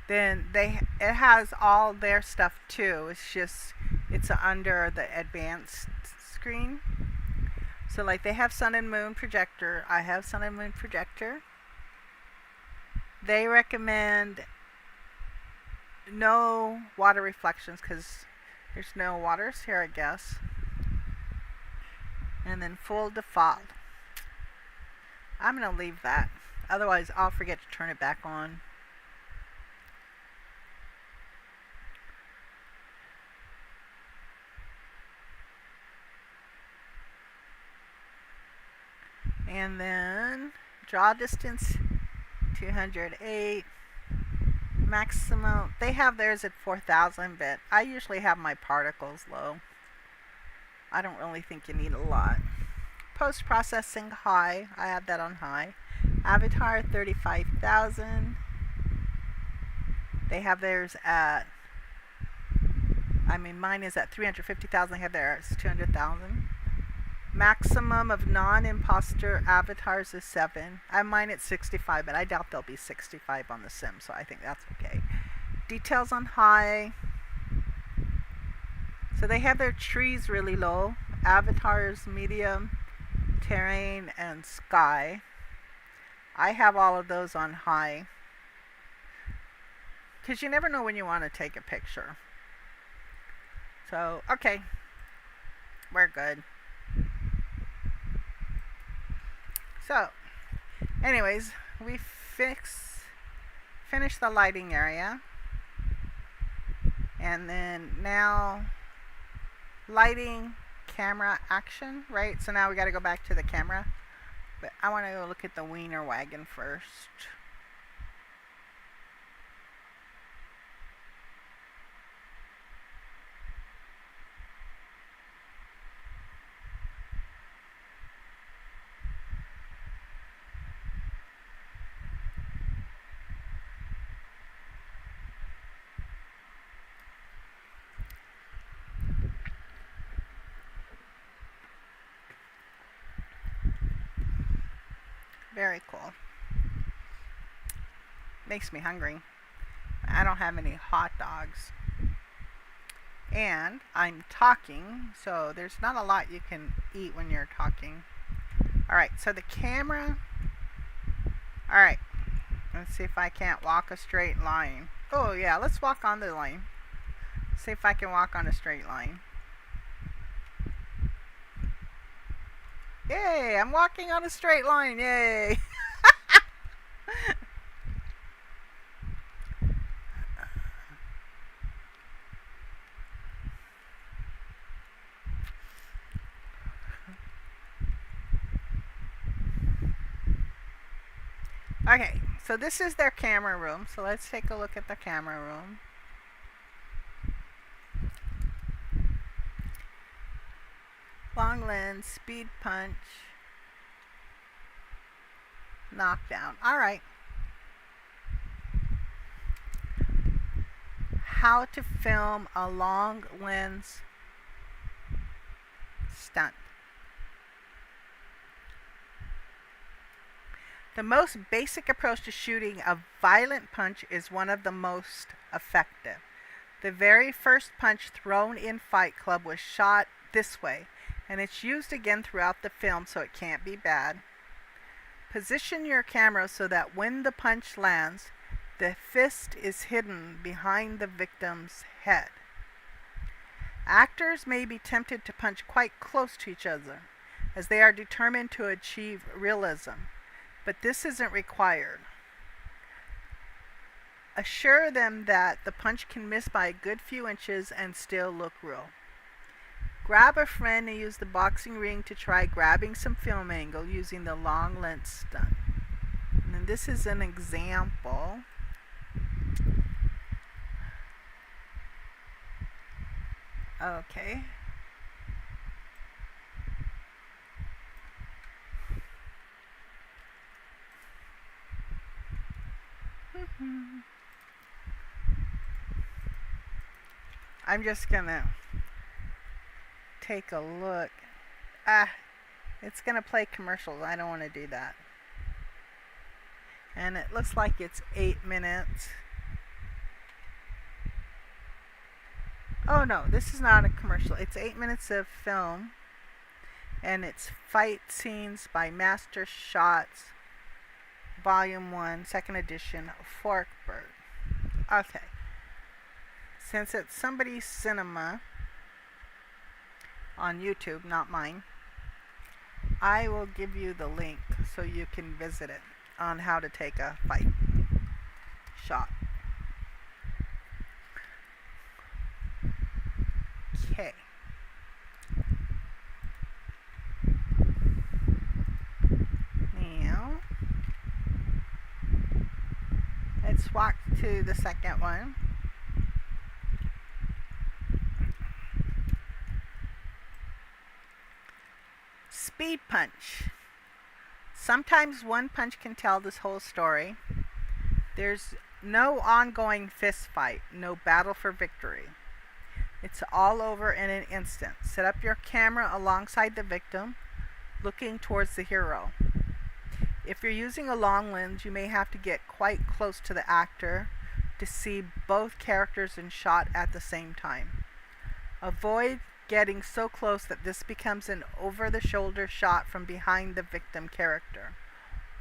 then it has all their stuff too. It's under the Advanced screen. So like they have Sun and Moon Projector. I have Sun and Moon Projector. They recommend no water reflections because there's no waters here, I guess. And then full default. I'm going to leave that. Otherwise, I'll forget to turn it back on. And then draw distance 208. Maximum, they have theirs at 4,000, but I usually have my particles low. I don't really think you need a lot. Post-processing high, I have that on high. Avatar 35,000. They have theirs at, mine is at 350,000. They have theirs 200,000. Maximum of non-imposter avatars is 7. I have mine at 65, but I doubt there'll be 65 on the sim, so I think that's okay. Details on high. So they have their trees really low. Avatars medium, terrain, and sky. I have all of those on high. Because you never know when you want to take a picture. So, okay. We're good. So, anyways, we finished the lighting area. And then now, lighting, camera, action, right? So now we got to go back to the camera. But I want to go look at the Wiener wagon first. Very cool. Makes me hungry. I don't have any hot dogs. And I'm talking, so there's not a lot you can eat when you're talking. Alright, so the camera. Alright, let's see if I can't walk a straight line. Oh yeah, let's walk on the line. See if I can walk on a straight line. Yay, I'm walking on a straight line, yay! Okay, so this is their camera room, so let's take a look at the camera room. Long lens, speed punch, knockdown. Alright. How to film a long lens stunt. The most basic approach to shooting a violent punch is one of the most effective. The very first punch thrown in Fight Club was shot this way, and it's used again throughout the film, so it can't be bad. Position your camera so that when the punch lands, the fist is hidden behind the victim's head. Actors may be tempted to punch quite close to each other, as they are determined to achieve realism, but this isn't required. Assure them that the punch can miss by a good few inches and still look real. Grab a friend and use the boxing ring to try grabbing some film angle using the long lens stunt. And this is an example. Okay. I'm just gonna take a look. It's gonna play commercials. I don't want to do that. And it looks like it's 8 minutes. Oh no, this is not a commercial. It's 8 minutes of film, and it's fight scenes by Master Shots, Volume 1, Second Edition, Forkbird. Okay. Since it's somebody's cinema on YouTube, not mine, I will give you the link so you can visit it on how to take a fight shot. Okay. Now, let's walk to the second one. Speed punch. Sometimes one punch can tell this whole story. There's no ongoing fist fight, no battle for victory. It's all over in an instant. Set up your camera alongside the victim, looking towards the hero. If you're using a long lens, you may have to get quite close to the actor to see both characters in shot at the same time. Avoid getting so close that this becomes an over-the-shoulder shot from behind the victim character,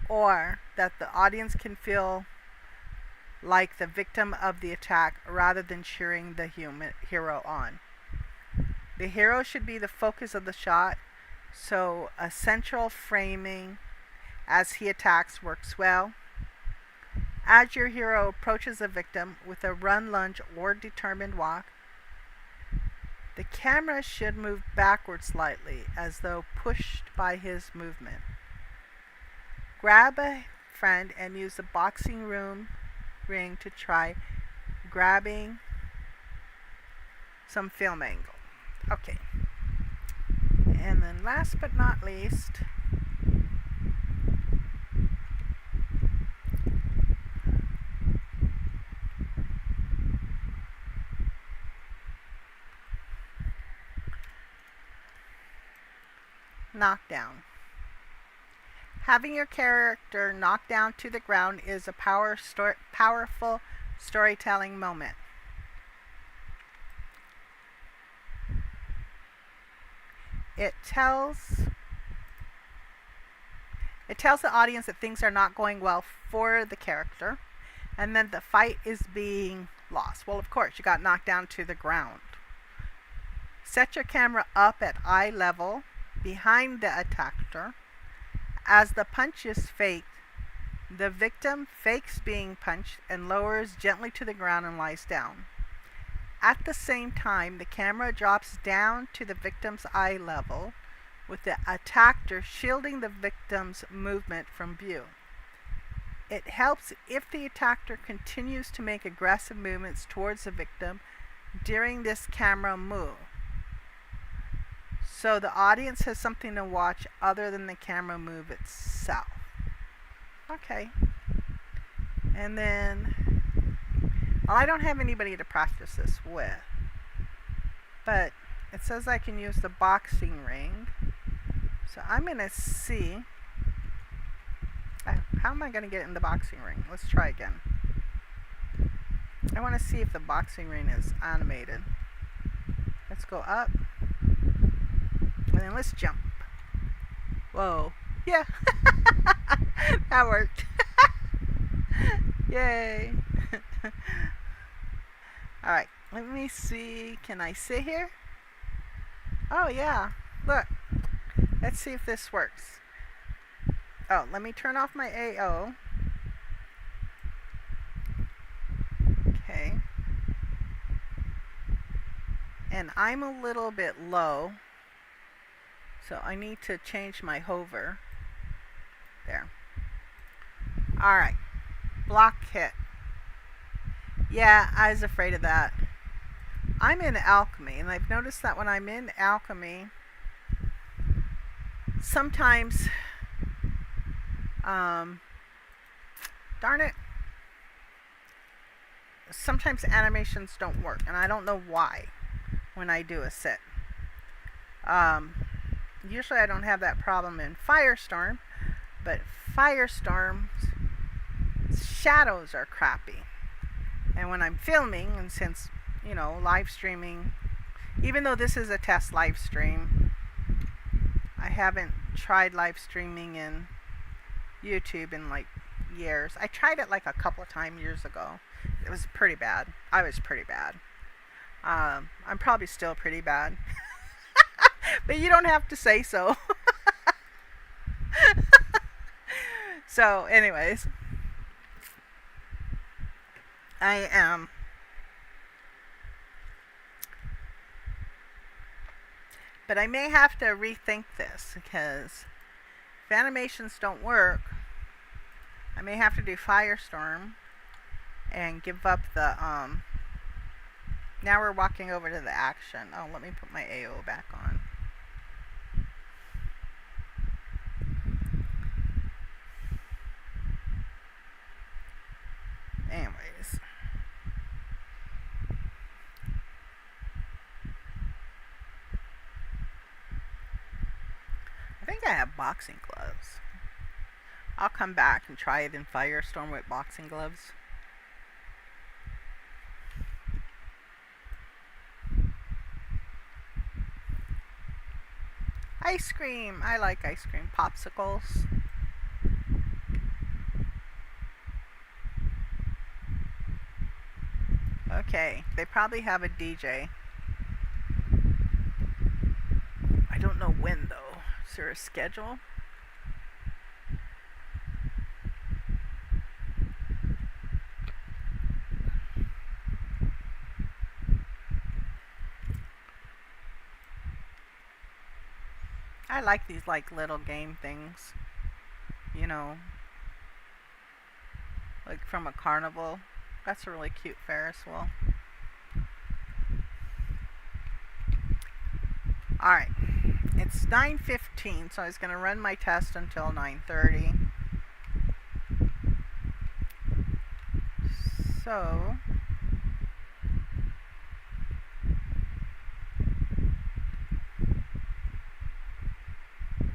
or that the audience can feel like the victim of the attack rather than cheering the hero on. The hero should be the focus of the shot, so a central framing as he attacks works well. As your hero approaches the victim with a run, lunge, or determined walk, the camera should move backward slightly, as though pushed by his movement. Grab a friend and use the boxing ring to try grabbing some film angle. Okay. And then last but not least, knockdown. Having your character knocked down to the ground is a powerful storytelling moment. It tells the audience that things are not going well for the character, and then the fight is being lost. Well, of course, you got knocked down to the ground. Set your camera up at eye level behind the attacker. As the punch is faked, the victim fakes being punched and lowers gently to the ground and lies down. At the same time, the camera drops down to the victim's eye level, with the attacker shielding the victim's movement from view. It helps if the attacker continues to make aggressive movements towards the victim during this camera move, so the audience has something to watch other than the camera move itself. Okay. And then, well, I don't have anybody to practice this with, but it says I can use the boxing ring. So I'm going to see, how am I going to get in the boxing ring? Let's try again. I want to see if the boxing ring is animated. Let's go up. And then let's jump. Whoa. Yeah. That worked. Yay. Alright, let me see. Can I sit here? Oh, yeah. Look. Let's see if this works. Oh, let me turn off my AO. Okay. And I'm a little bit low, so I need to change my hover. There. Alright. Block hit. Yeah, I was afraid of that. I'm in Alchemy, and I've noticed that when I'm in Alchemy, sometimes, darn it, sometimes animations don't work, and I don't know why when I do a sit. Usually I don't have that problem in Firestorm, but Firestorm's shadows are crappy. And when I'm filming, and since, you know, live streaming, even though this is a test live stream, I haven't tried live streaming in YouTube in like years. I tried it like a couple of times years ago. It was pretty bad. I was pretty bad. I'm probably still pretty bad. But you don't have to say so. So, anyways, I am. But I may have to rethink this, because if animations don't work, I may have to do Firestorm and give up the, now we're walking over to the action. Oh, let me put my AO back on. Anyways. I think I have boxing gloves. I'll come back and try it in Firestorm with boxing gloves. Ice cream. I like ice cream. Popsicles. Okay, they probably have a DJ. I don't know when though. Is there a schedule? I like these like little game things, you know, like from a carnival. That's a really cute Ferris wheel. Alright, it's 9:15, so I was going to run my test until 9:30. So,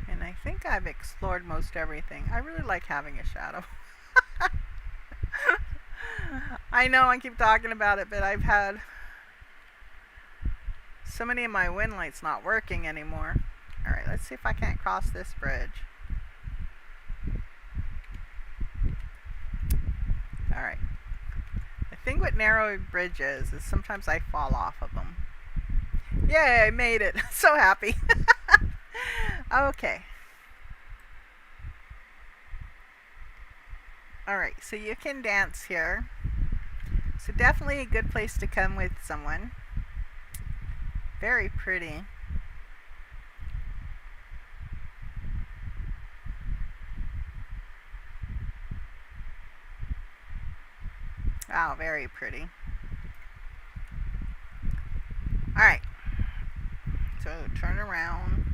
and I think I've explored most everything. I really like having a shadow. I know I keep talking about it, but I've had so many of my wind lights not working anymore. Alright, let's see if I can't cross this bridge. Alright. The thing with narrow bridges is sometimes I fall off of them. Yay, I made it. So happy. Okay. Alright, so you can dance here. So definitely a good place to come with someone. Very pretty. Wow, very pretty. Alright. So turn around.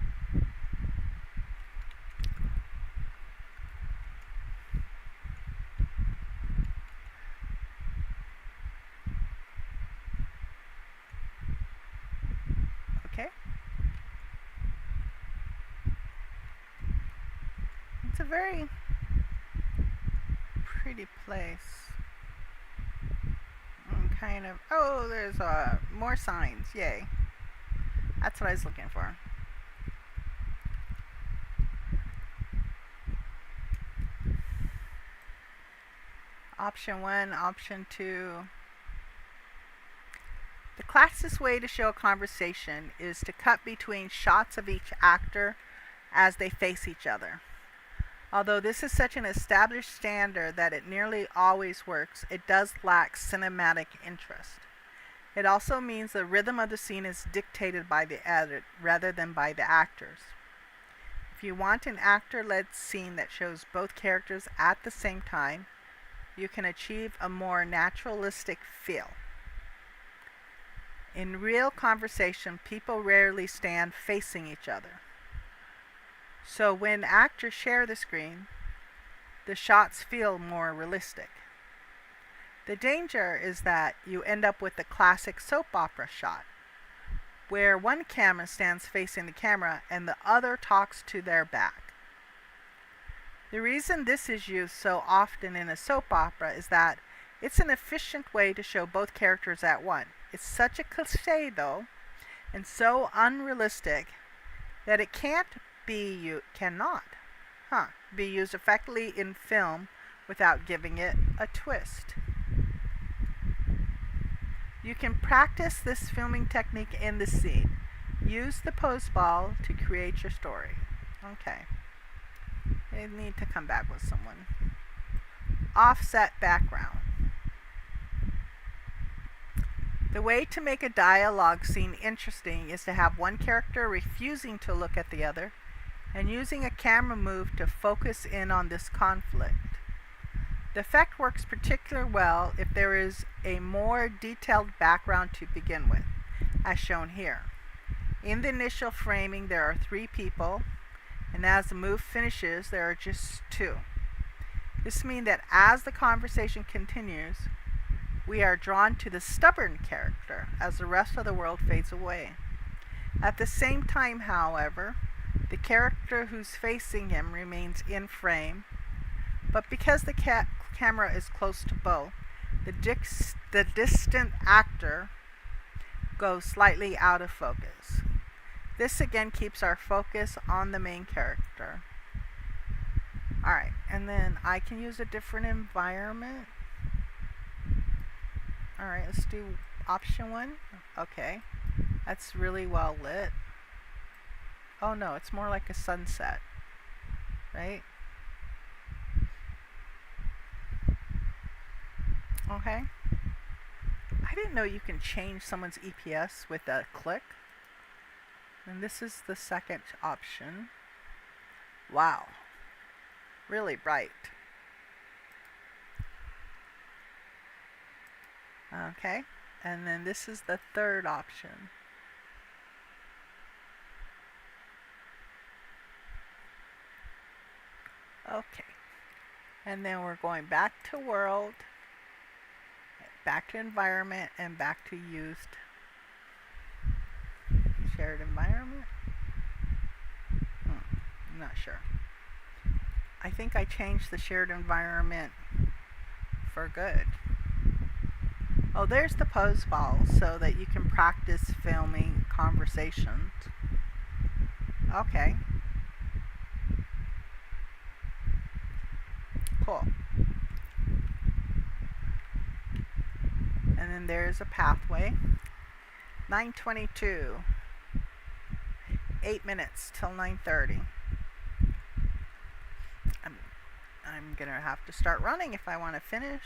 Okay. It's a very pretty place. kind of, oh, there's more signs. Yay. That's what I was looking for. Option 1, option 2. The classiest way to show a conversation is to cut between shots of each actor as they face each other. Although this is such an established standard that it nearly always works, it does lack cinematic interest. It also means the rhythm of the scene is dictated by the edit rather than by the actors. If you want an actor-led scene that shows both characters at the same time, you can achieve a more naturalistic feel. In real conversation, people rarely stand facing each other. So when actors share the screen, the shots feel more realistic. The danger is that you end up with the classic soap opera shot, where one camera stands facing the camera and the other talks to their back. The reason this is used so often in a soap opera is that it's an efficient way to show both characters at once. It's such a cliché though, and so unrealistic that it cannot be used effectively in film without giving it a twist. You can practice this filming technique in the scene. Use the pose ball to create your story. Okay. I need to come back with someone. Offset background. The way to make a dialogue scene interesting is to have one character refusing to look at the other and using a camera move to focus in on this conflict. The effect works particularly well if there is a more detailed background to begin with, as shown here. In the initial framing, there are 3 people, and as the move finishes, there are just 2. This means that as the conversation continues, we are drawn to the stubborn character as the rest of the world fades away. At the same time, however, the character who's facing him remains in frame, but because the camera is close to both, the distant actor goes slightly out of focus. This again keeps our focus on the main character. Alright, and then I can use a different environment. Alright, let's do option 1. Okay, that's really well lit. Oh no, it's more like a sunset, right? Okay. I didn't know you can change someone's EPS with a click. And this is the second option. Wow. Really bright. Okay. And then this is the third option. Okay. And then we're going back to world, back to environment, and back to used shared environment. I'm not sure. I think I changed the shared environment for good. Oh, there's the pose ball so that you can practice filming conversations. Okay. Cool. And then there's a pathway. 9:22. 8 minutes till 9:30. I'm gonna have to start running if I want to finish.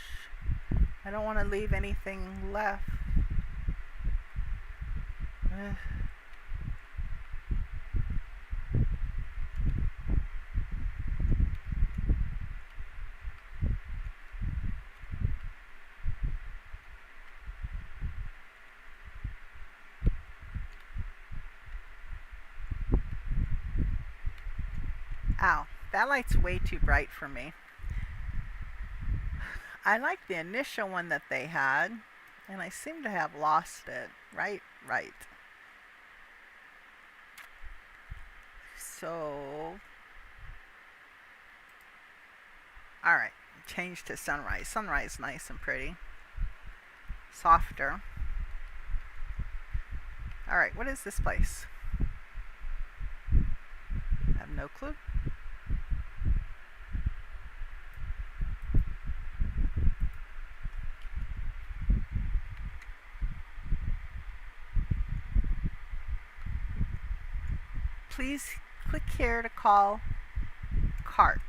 I don't want to leave anything left. Ow, that light's way too bright for me. I like the initial one that they had, and I seem to have lost it. Right. So, alright, change to sunrise. Sunrise, nice and pretty. softer. Alright, what is this place? I have no clue. Please click here to call cart.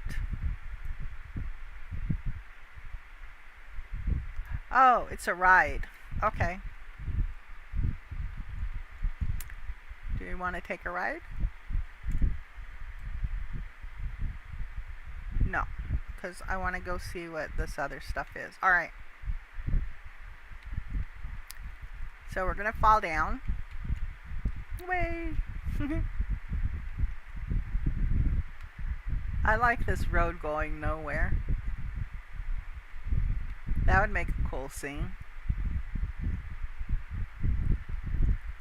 Oh, it's a ride. Okay. Do you want to take a ride? No, because I want to go see what this other stuff is. Alright. So we're going to fall down. Way. I like this road going nowhere. That would make a cool scene.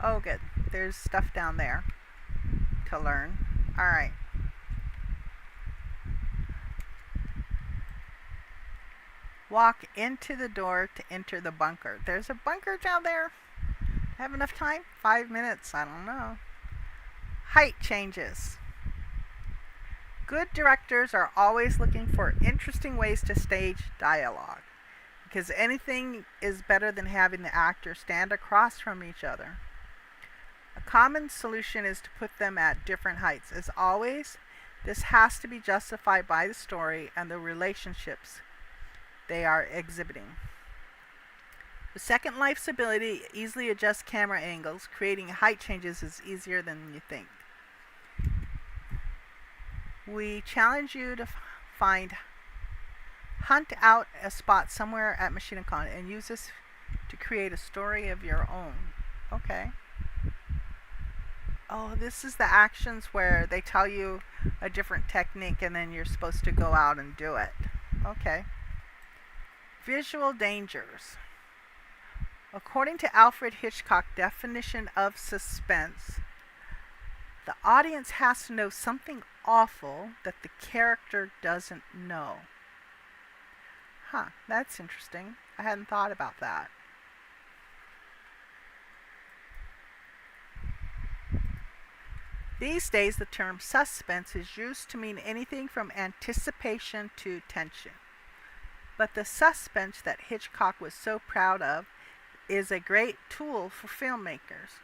Oh, good. There's stuff down there to learn. Alright. Walk into the door to enter the bunker. There's a bunker down there. Have enough time? 5 minutes. I don't know. Height changes. Good directors are always looking for interesting ways to stage dialogue, because anything is better than having the actors stand across from each other. A common solution is to put them at different heights. As always, this has to be justified by the story and the relationships they are exhibiting. The Second Life's ability to easily adjust camera angles, creating height changes, is easier than you think. We challenge you to hunt out a spot somewhere at Machinicon and use this to create a story of your own. Okay. Oh, this is the actions where they tell you a different technique and then you're supposed to go out and do it. Okay. Visual dangers. According to Alfred Hitchcock's definition of suspense, the audience has to know something awful that the character doesn't know. Huh, that's interesting. I hadn't thought about that. These days, the term suspense is used to mean anything from anticipation to tension. But the suspense that Hitchcock was so proud of is a great tool for filmmakers.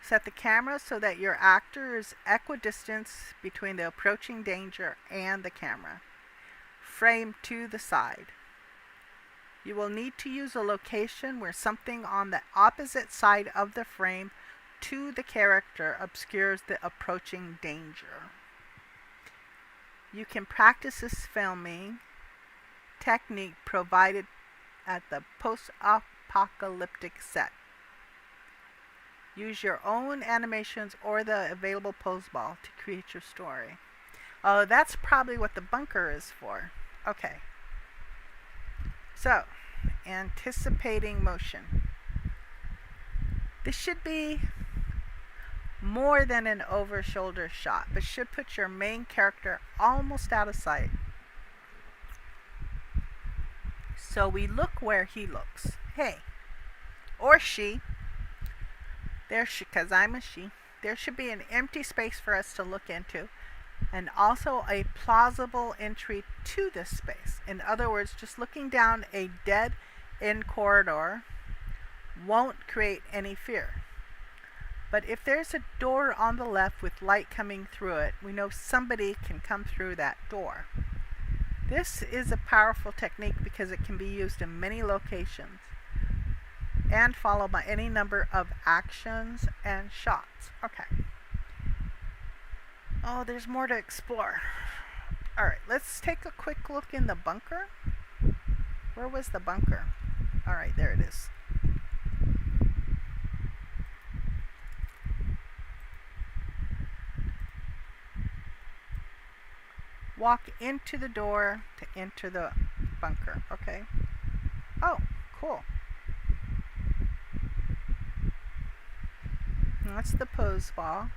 Set the camera so that your actor is equidistant between the approaching danger and the camera. Frame to the side. You will need to use a location where something on the opposite side of the frame to the character obscures the approaching danger. You can practice this filming technique provided at the post-apocalyptic set. Use your own animations or the available pose ball to create your story. Oh, that's probably what the bunker is for. Okay. So, anticipating motion. This should be more than an over-shoulder shot, but should put your main character almost out of sight. So we look where he looks. Hey. Or she. Because I'm a she. There should be an empty space for us to look into, and also a plausible entry to this space. In other words, just looking down a dead-end corridor won't create any fear. But if there's a door on the left with light coming through it, we know somebody can come through that door. This is a powerful technique because it can be used in many locations and followed by any number of actions and shots. Okay. Oh, there's more to explore. Alright, let's take a quick look in the bunker. Where was the bunker? Alright, there it is. Walk into the door to enter the bunker. Okay. Oh, cool. And that's the pose ball.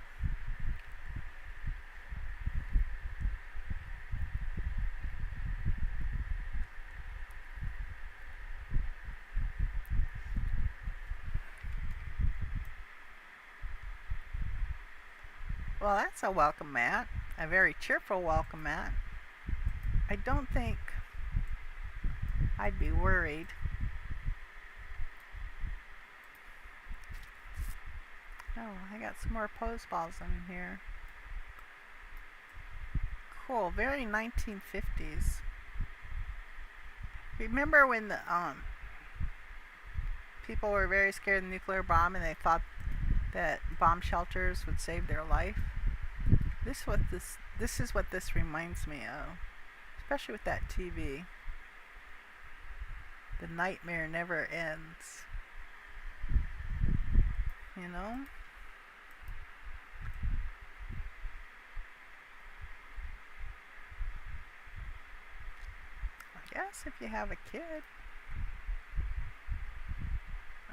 Well, that's a welcome mat. A very cheerful welcome mat. I don't think I'd be worried. Oh, I got some more pose balls in here. Cool, very 1950s. Remember when the people were very scared of the nuclear bomb and they thought that bomb shelters would save their life? This is what this reminds me of, especially with that TV. The nightmare never ends. You know? I guess if you have a kid.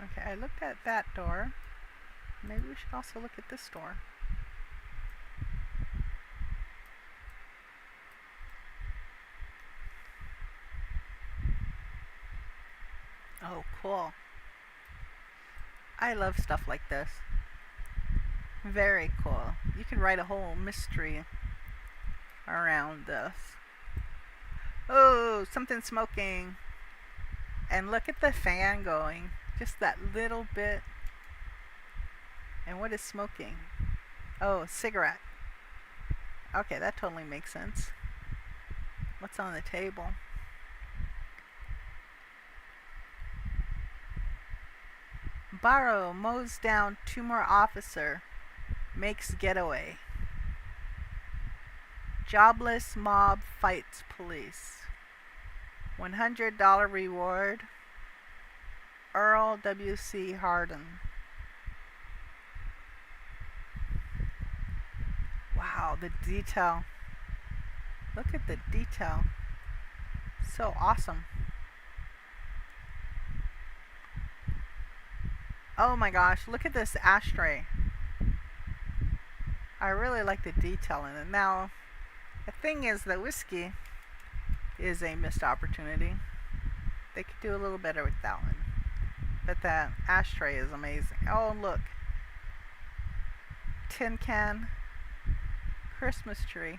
Okay, I looked at that door. Maybe we should also look at this door. Oh, cool. I love stuff like this. Very cool. You can write a whole mystery around this. Oh, something's smoking. And look at the fan going. Just that little bit. And what is smoking? Oh, a cigarette. Okay, that totally makes sense. What's on the table? Barrow mows down 2 more officer. Makes getaway. Jobless mob fights police. $100 reward. Earl W.C. Hardin. Wow, the detail. Look at the detail. So awesome. Oh my gosh, look at this ashtray. I really like the detail in it. Now, the thing is that whiskey is a missed opportunity. They could do a little better with that one. But that ashtray is amazing. Oh, look. Tin can. Christmas tree.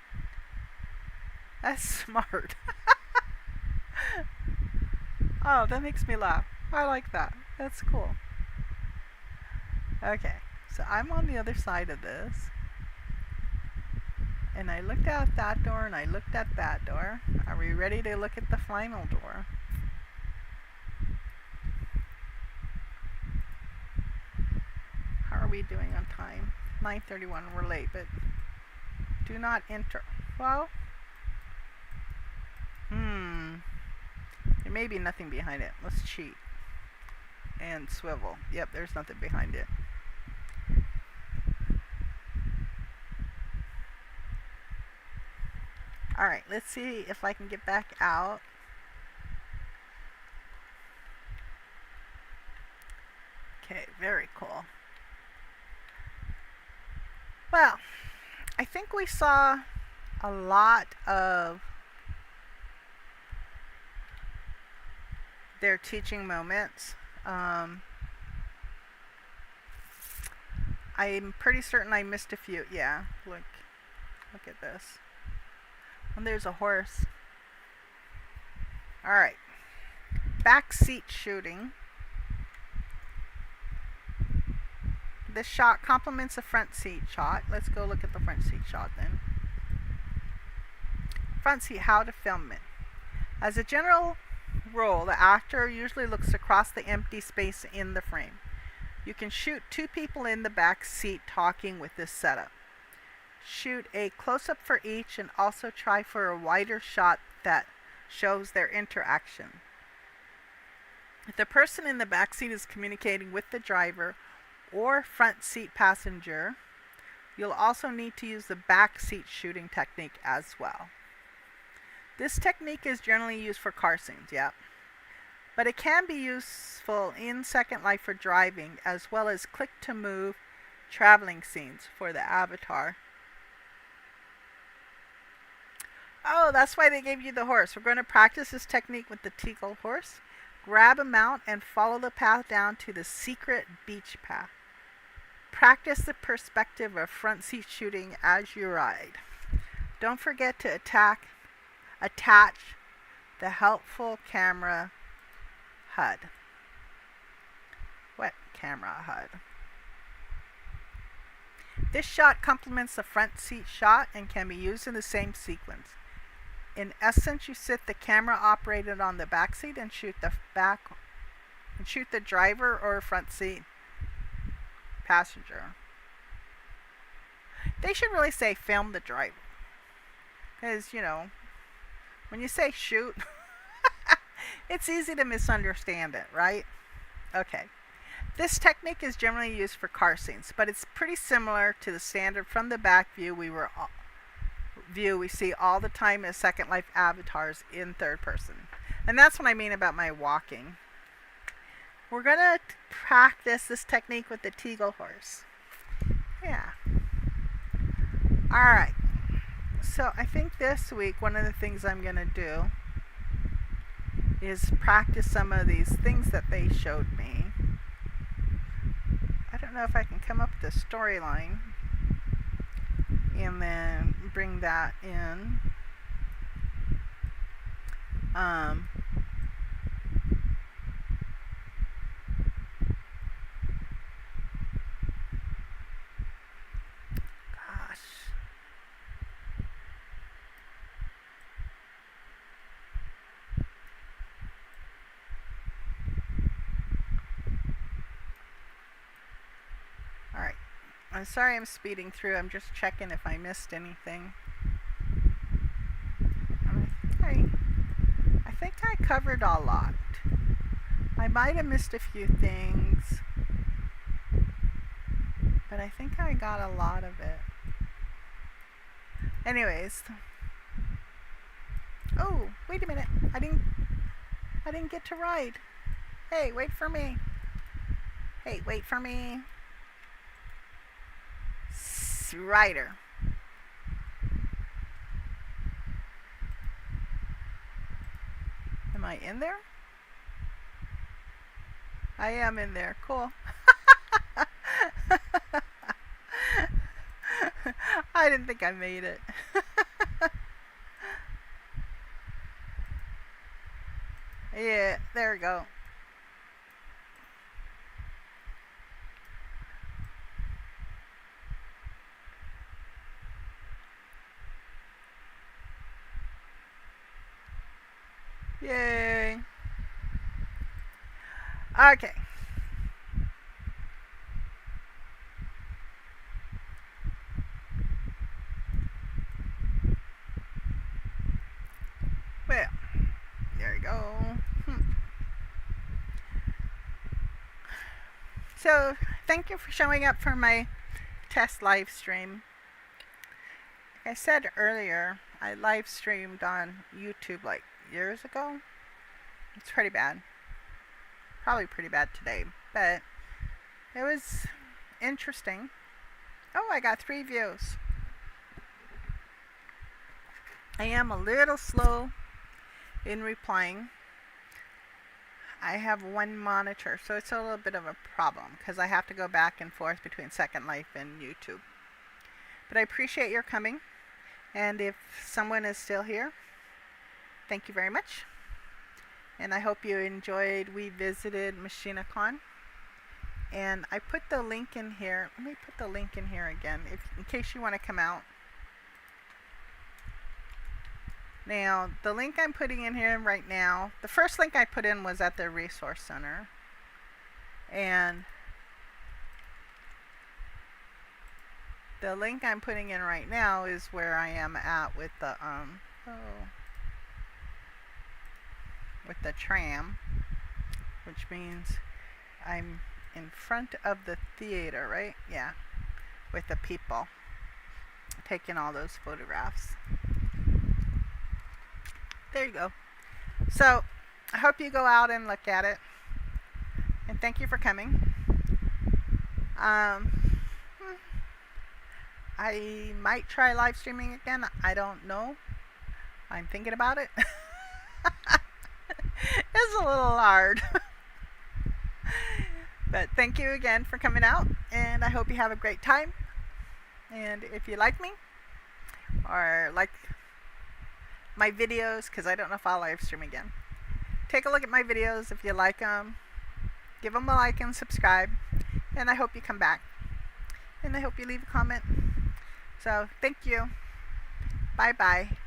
That's smart. Oh, that makes me laugh. I like that. That's cool. Okay, so I'm on the other side of this. And I looked out that door and I looked at that door. Are we ready to look at the final door? How are we doing on time? 9:31, we're late, but do not enter. Well, there may be nothing behind it. Let's cheat. And swivel. Yep, there's nothing behind it. Alright, let's see if I can get back out. Okay, very cool. Well, I think we saw a lot of their teaching moments. I'm pretty certain I missed a few. Yeah, look at this. And there's a horse. Alright. Backseat shooting. This shot complements the front seat shot. Let's go look at the front seat shot then. Front seat, how to film it. As a general rule, the actor usually looks across the empty space in the frame. You can shoot 2 people in the back seat talking with this setup. Shoot a close-up for each and also try for a wider shot that shows their interaction. If the person in the back seat is communicating with the driver or front seat passenger, you'll also need to use the back seat shooting technique as well. This technique is generally used for car scenes, but it can be useful in Second Life for driving as well as click to move traveling scenes for the avatar. Oh, that's why they gave you the horse. We're going to practice this technique with the Teagle horse. Grab a mount and follow the path down to the secret beach path. Practice the perspective of front seat shooting as you ride. Don't forget to attach the helpful camera HUD. What camera HUD? This shot complements the front seat shot and can be used in the same sequence. In essence, you sit the camera operated on the back seat and shoot the driver or front seat passenger. They should really say film the driver. Because, you know, when you say shoot, it's easy to misunderstand it, right? Okay. This technique is generally used for car scenes, but it's pretty similar to the standard from the back view we see all the time as Second Life avatars in third person. And that's what I mean about my walking. We're going to practice this technique with the Teagle horse. Yeah. Alright. So I think this week one of the things I'm going to do is practice some of these things that they showed me. I don't know if I can come up with a storyline and then bring that in. I'm sorry I'm speeding through. I'm just checking if I missed anything. I think I covered a lot. I might have missed a few things, but I think I got a lot of it. Anyways. Oh, wait a minute. I didn't get to ride. Hey, wait for me. Hey, wait for me. Rider. Am I in there? I am in there. Cool. I didn't think I made it. Yeah, there we go. Yay. Okay. Well, there you go. So, thank you for showing up for my test live stream. Like I said earlier, I live streamed on YouTube like years ago. It's pretty bad. Probably pretty bad today, but it was interesting. Oh, I got 3 views. I am a little slow in replying. I have one monitor, so it's a little bit of a problem because I have to go back and forth between Second Life and YouTube. But I appreciate your coming, and if someone is still here, thank you very much. And I hope you enjoyed. We visited Machinicon. And I put the link in here. Let me put the link in here again, in case you want to come out. Now, the link I'm putting in here right now, the first link I put in was at the Resource Center. And the link I'm putting in right now is where I am at with the with the tram, which means I'm in front of the theater, right? Yeah, with the people taking all those photographs. There you go. So I hope you go out and look at it, and thank you for coming. I might try live streaming again. I don't know. I'm thinking about it. It's a little hard. But thank you again for coming out, and I hope you have a great time. And if you like me, or like my videos, because I don't know if I'll live stream again, take a look at my videos. If you like them, give them a like and subscribe. And I hope you come back. And I hope you leave a comment. So thank you. Bye bye.